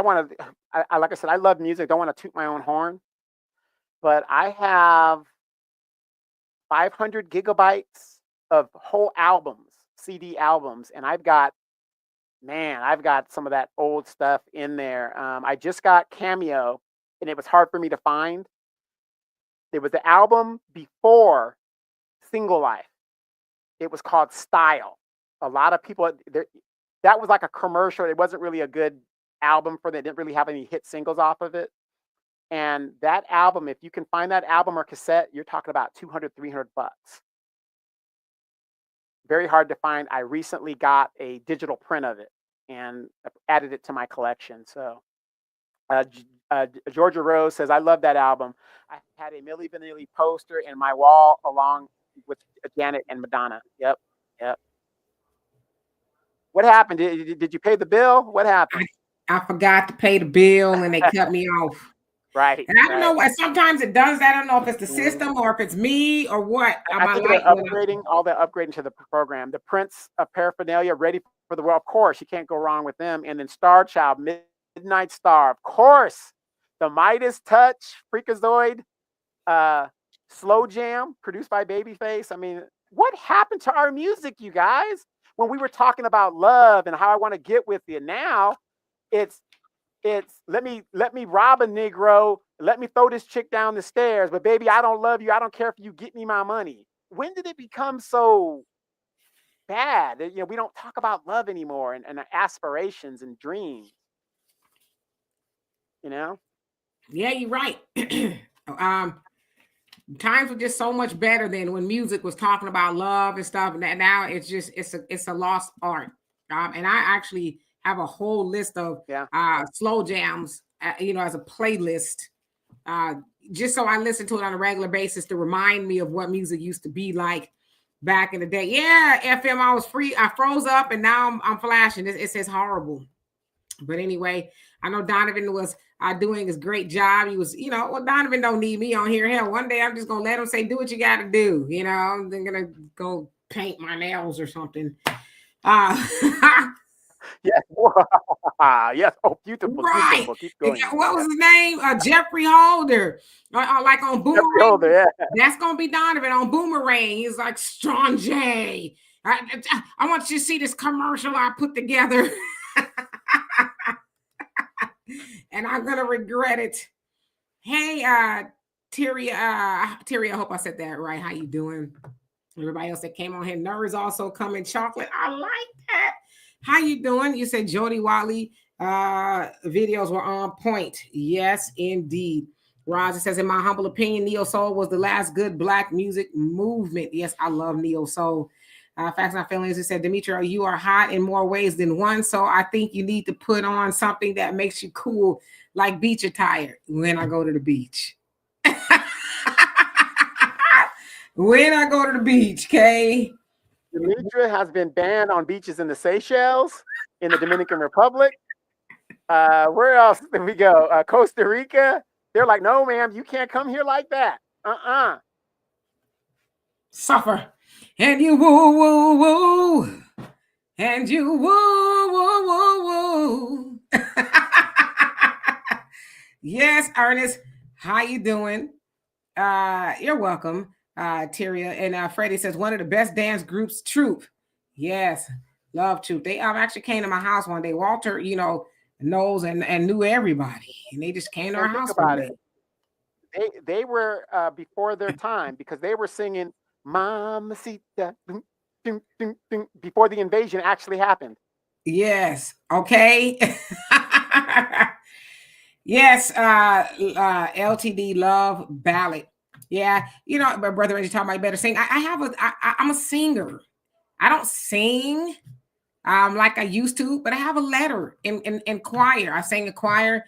want to. Like I said, I love music. Don't want to toot my own horn, but I have 500 gigabytes of whole albums, CD albums, and I've got some of that old stuff in there. I just got Cameo, and it was hard for me to find. There was the album before Single Life. It was called Style. A lot of people, that was like a commercial. It wasn't really a good album for them. It didn't really have any hit singles off of it. And that album, if you can find that album or cassette, you're talking about $200, $300. Very hard to find. I recently got a digital print of it and added it to my collection. So Georgia Rose says, I love that album. I had a Milli Vanilli poster in my wall along with Janet and Madonna. Yep. What happened? Did you pay the bill? What happened? I forgot to pay the bill and they cut me off. Right. And I don't know why sometimes it does that. I don't know if it's the system or if it's me or what. I think they're upgrading, all the upgrading to the program. The Prince of Paraphernalia, Ready for the World. Of course, you can't go wrong with them. And then Star Child, Midnight Star. Of course. The Midas Touch, Freakazoid, Slow Jam, produced by Babyface. I mean, what happened to our music, you guys? When we were talking about love and how I want to get with you, now it's let me rob a Negro, let me throw this chick down the stairs, but baby, I don't love you. I don't care if you get me my money. when did it become so bad that, we don't talk about love anymore, and aspirations and dreams, you know? Yeah, you're right. um, Times were just so much better than when music was talking about love and stuff. And that now it's a lost art. And I actually have a whole list of Yeah. slow jams, as a playlist, uh, just so I listen to it on a regular basis to remind me of what music used to be like back in the day. Yeah, FM, I was free. I froze up, and now I'm flashing. It says horrible. But anyway, I know Donovan was doing his great job. He was, well, Donovan don't need me on here. Hell, one day I'm just gonna let him say, "Do what you got to do." I'm then gonna go paint my nails or something. Uh, Yes. Yes. Oh, beautiful, right. beautiful. Keep going. What was Yeah. his name? Jeffrey Holder. Like on Jeffrey Boomerang. Holder. Yeah. That's gonna be Donovan on Boomerang. He's like Strong J. I want you to see this commercial I put together. And I'm gonna regret it. Hey, Tyria, I hope I said that right. How you doing? Everybody else that came on here, nerds also coming. Chocolate, I like that. How you doing? You said Jody Watley videos were on point. Yes, indeed. Roger says, in my humble opinion, neo soul was the last good black music movement. Yes, I love neo soul. Facts Not Feelings. It said, Demetrio, you are hot in more ways than one. So I think you need to put on something that makes you cool, like beach attire when I go to the beach. When I go to the beach, okay? Demetria has been banned on beaches in the Seychelles, in the Dominican Republic. Where else did we go? Costa Rica. They're like, no, ma'am, you can't come here like that. Suffer. And you woo, woo, woo. And you woo, woo, woo, woo. Yes, Ernest. How you doing? You're welcome, Tyria. And Freddie says, one of the best dance groups, Troop. Yes, love Troop. They actually came to my house one day. Walter, knows and knew everybody. And they just came to our And think house one about it. day. They were before their time because they were singing Mamacita before the invasion actually happened. Yes. Okay. Yes. LTD love ballad. Yeah. My brother Reggie taught me better sing. I'm a singer. I don't sing like I used to, but I have a letter in choir. I sang a choir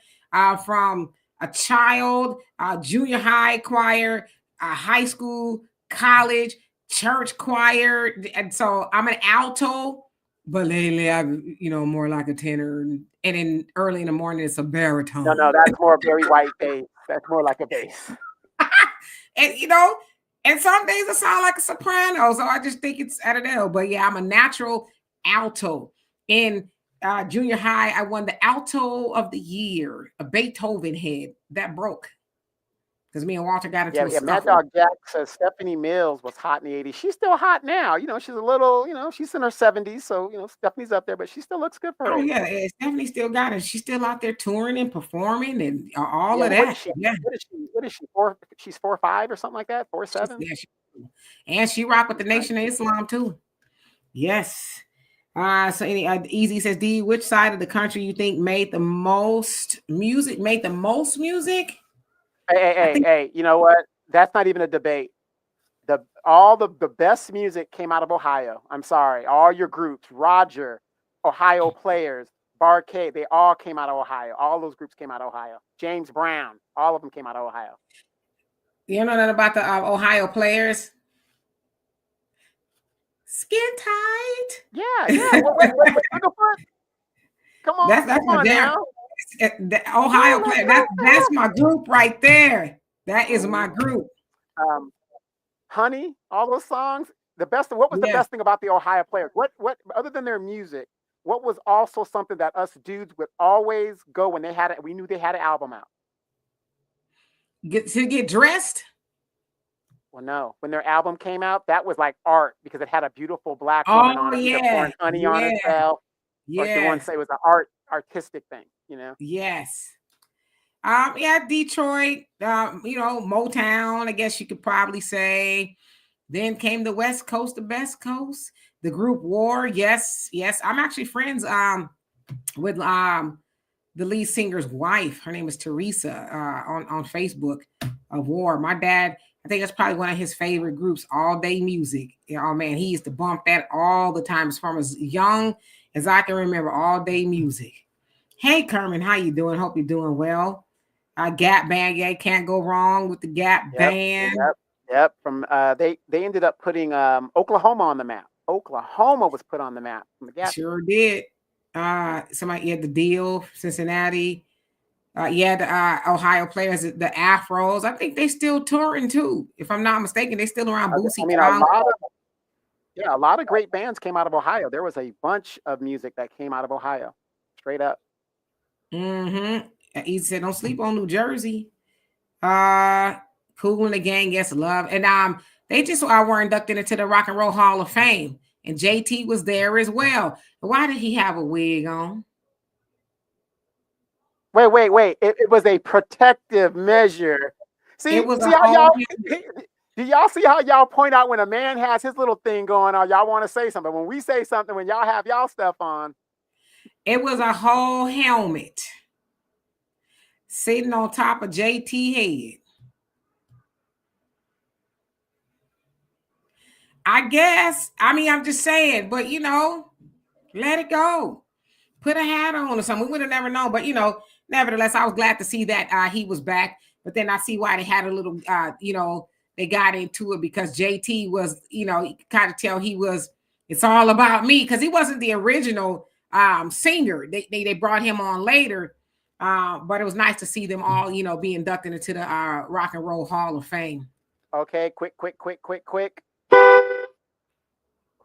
from a child, junior high choir, high school, college, church choir. And so I'm an alto, but lately I'm, more like a tenor. And then early in the morning, it's a baritone. No, that's more Barry White bass. That's more like a bass. And, and some days I sound like a soprano. So I just think it's, I don't know. But yeah, I'm a natural alto. In junior high, I won the alto of the year, a Beethoven head that broke because me and Walter got into a Yeah. Mad scuffle. Dog Jack says Stephanie Mills was hot in the 80s. She's still hot now. She's a little, she's in her 70s. So, Stephanie's up there, but she still looks good for her Oh age. yeah, Stephanie still got it. She's still out there touring and performing and all Yeah. of What is that. she? Yeah, What is she? She's 4'5" or something like that. she's, 4'7". yeah, and she rock with the She's nice. Nation of Islam too. Yes. So Easy says, D, which side of the country you think made the most music? Made the most music? I think Hey, you know what? That's not even a debate. All the best music came out of Ohio. I'm sorry. All your groups, Roger, Ohio Players, Barcade, they all came out of Ohio. All those groups came out of Ohio. James Brown, all of them came out of Ohio. you know nothing about the Ohio Players. Skin tight. Yeah. Wait, Sugarfoot? Come on, That's come my on damn now. the Ohio Player. That's my group right there. That is my Mm-hmm. group. Honey, all those songs. What was the Yeah. best thing about the Ohio Players? What other than their music? What was also something that us dudes would always go when they had it? We knew they had an album out. Get dressed. Well, no, when their album came out, that was like art because it had a beautiful black woman Oh on it, either yeah. pouring honey on Yeah. herself or doing. Yes. Say it was an artistic thing. Yes. Yeah, Detroit, Motown, I guess you could probably say. Then came the West Coast, the Best Coast, the group War. Yes, yes. I'm actually friends with the lead singer's wife. Her name is Teresa on Facebook of War. My dad, I think that's probably one of his favorite groups, All Day Music. Oh man, he used to bump that all the time, as from as young as I can remember. All Day Music. Hey Kerman, how you doing? Hope you're doing well. Gap Band, yeah, can't go wrong with the Gap Yep, Band. yep, yep. From they ended up putting Oklahoma on the map. Oklahoma was put on the map from the Gap. Sure did. Somebody had the deal, Cincinnati. Yeah, the Ohio players, the Afros. I think they still touring too. If I'm not mistaken, they still around I Boosie mean, Collins. a lot of great bands came out of Ohio. There was a bunch of music that came out of Ohio, straight up. Mm-hmm. He said, "Don't sleep on New Jersey." Uh, Cool and the Gang, yes, love, and they just were inducted into the Rock and Roll Hall of Fame, and JT was there as well. Why did he have a wig on? Wait. It was a protective measure. It See, was a see how whole. y'all do y'all see how y'all point out when a man has his little thing going on, y'all want to say something. When we say something, when y'all have y'all stuff on, It was a whole helmet sitting on top of JT head. I guess. I mean, I'm just saying, but let it go. Put a hat on or something. We would have never known. But nevertheless, I was glad to see that he was back. But then I see why they had a little they got into it, because JT was, you kind of tell he was, it's all about me, because he wasn't the original singer. They brought him on later. But it was nice to see them all, be inducted into the Rock and Roll Hall of Fame. okay, quick.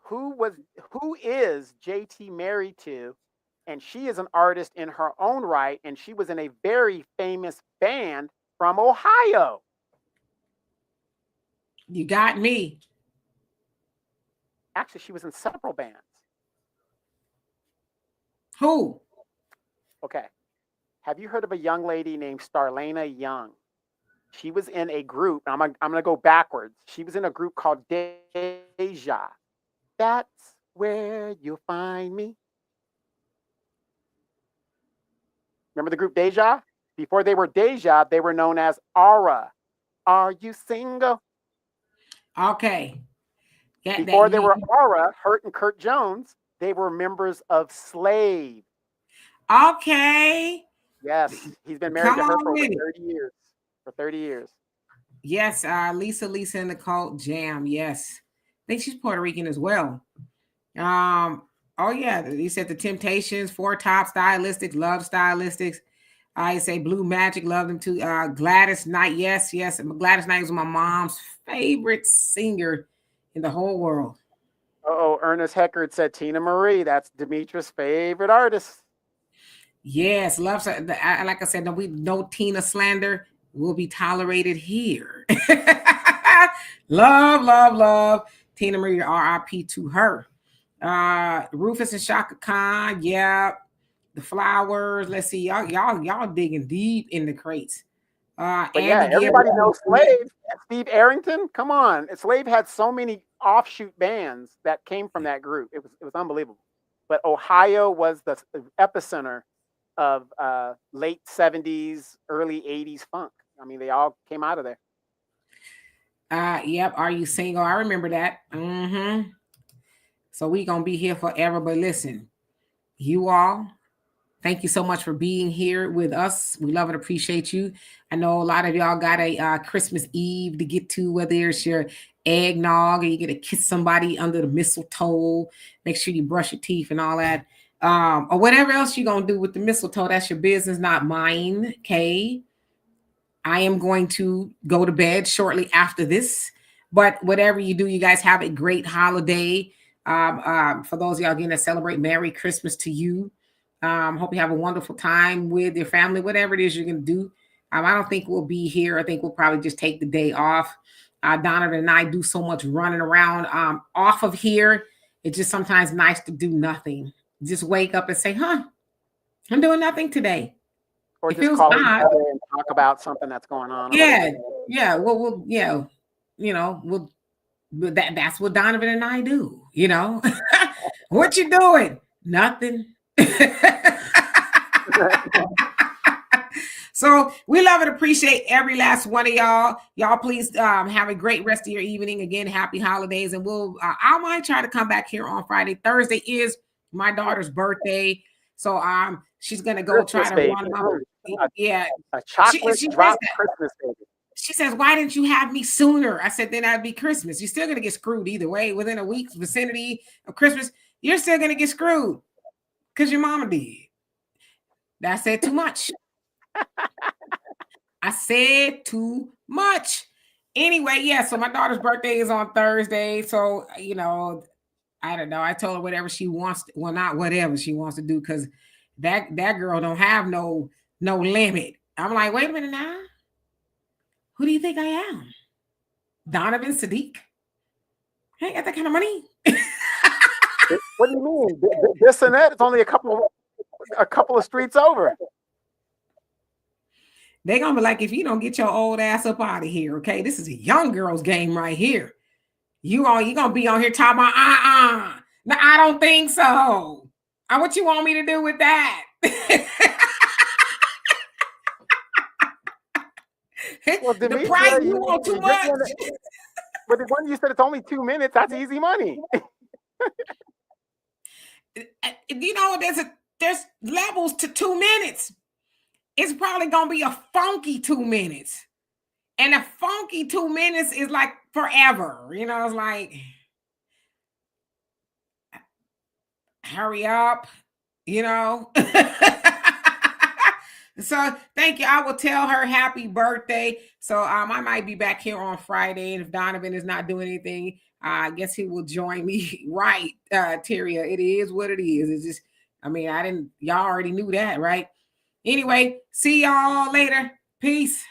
Who was who is JT married to? And she is an artist in her own right, and she was in a very famous band from Ohio. You got me. Actually, she was in several bands. Who? Okay. Have you heard of a young lady named Starlana Young? She was in a group. I'm going to go backwards. She was in a group called Deja. That's where you'll find me. Remember the group Deja? Before they were Deja, they were known as Aura. Are you single? Okay. Before they were Aura, Hurt and Kurt Jones, they were members of Slave. Okay. Yes, he's been married Come to her on for over with it. 30 years. For 30 years. Yes, Lisa and the Cult Jam. Yes. I think she's Puerto Rican as well. Um, oh yeah, he said the Temptations, Four Top, Stylistics, Love Stylistics. I say Blue Magic, love them too. Gladys Knight, yes. Gladys Knight was my mom's favorite singer in the whole world. Oh, Ernest Heckard said Tina Marie. That's Demetra's favorite artist. Yes, love. Like I said, no Tina slander will be tolerated here. Love. Tina Marie, RIP to her. Rufus and Shaka Khan, yeah. The Flowers. Let's see, y'all digging deep in the crates. But yeah, Andy Gill. everybody knows Slave. Steve Arrington. Come on, Slave had so many offshoot bands that came from that group. It was unbelievable. But Ohio was the epicenter of late 70s, early 80s funk. I mean, they all came out of there. Yep. Are you single? I remember that. Mm-hmm. So we gonna be here forever. But listen, you all, thank you so much for being here with us. We love and appreciate you. I know a lot of y'all got a Christmas Eve to get to, whether it's your eggnog or you get to kiss somebody under the mistletoe. Make sure you brush your teeth and all that. Or whatever else you're going to do with the mistletoe. That's your business, not mine. Okay. I am going to go to bed shortly after this. But whatever you do, you guys have a great holiday. For those of y'all getting to celebrate, Merry Christmas to you. Hope you have a wonderful time with your family, whatever it is you're going to do. I don't think we'll be here. I think we'll probably just take the day off. Donovan and I do so much running around off of here. It's just sometimes nice to do nothing. Just wake up and say, I'm doing nothing today. Or It just feels call each odd. other and talk about something that's going on or Yeah, whatever. yeah. We'll we'll But that's what Donovan and I do, you know. What you doing? Nothing. So we love and appreciate every last one of y'all. Y'all please have a great rest of your evening. Again, happy holidays. And I might try to come back here on Friday. Thursday is my daughter's birthday. So she's gonna go try Christmas to baby. run them. Yeah. A chocolate She says drop that. Christmas baby. She says, why didn't you have me sooner? I said, then that'd be Christmas. You're still gonna get screwed either way. Within a week's vicinity of Christmas, you're still gonna get screwed. Because your mama did. That said too much. I said too much. Anyway, yeah, so my daughter's birthday is on Thursday. So, you know, I don't know. I told her whatever she wants. Well, not whatever she wants to do, because that girl don't have no limit. I'm like, wait a minute now. Who do you think I am? Donovan Sadiq? I ain't got that kind of money. What do you mean? This and that? It's only a couple of streets over. They gonna be like, if you don't get your old ass up out of here, okay? This is a young girl's game right here. You gonna be on here talking about No, I don't think so. What you want me to do with that? Well, the price you want too much. But the one you said it's only 2 minutes, that's easy money. You know, there's levels to 2 minutes. It's probably gonna be a funky 2 minutes. And a funky 2 minutes is like forever. You know, it's like, hurry up, you know. So thank you. I will tell her happy birthday. So I might be back here on Friday. And if Donovan is not doing anything, I guess he will join me. Right, Tyria. It is what it is. It's just, y'all already knew that, right? Anyway, see y'all later. Peace.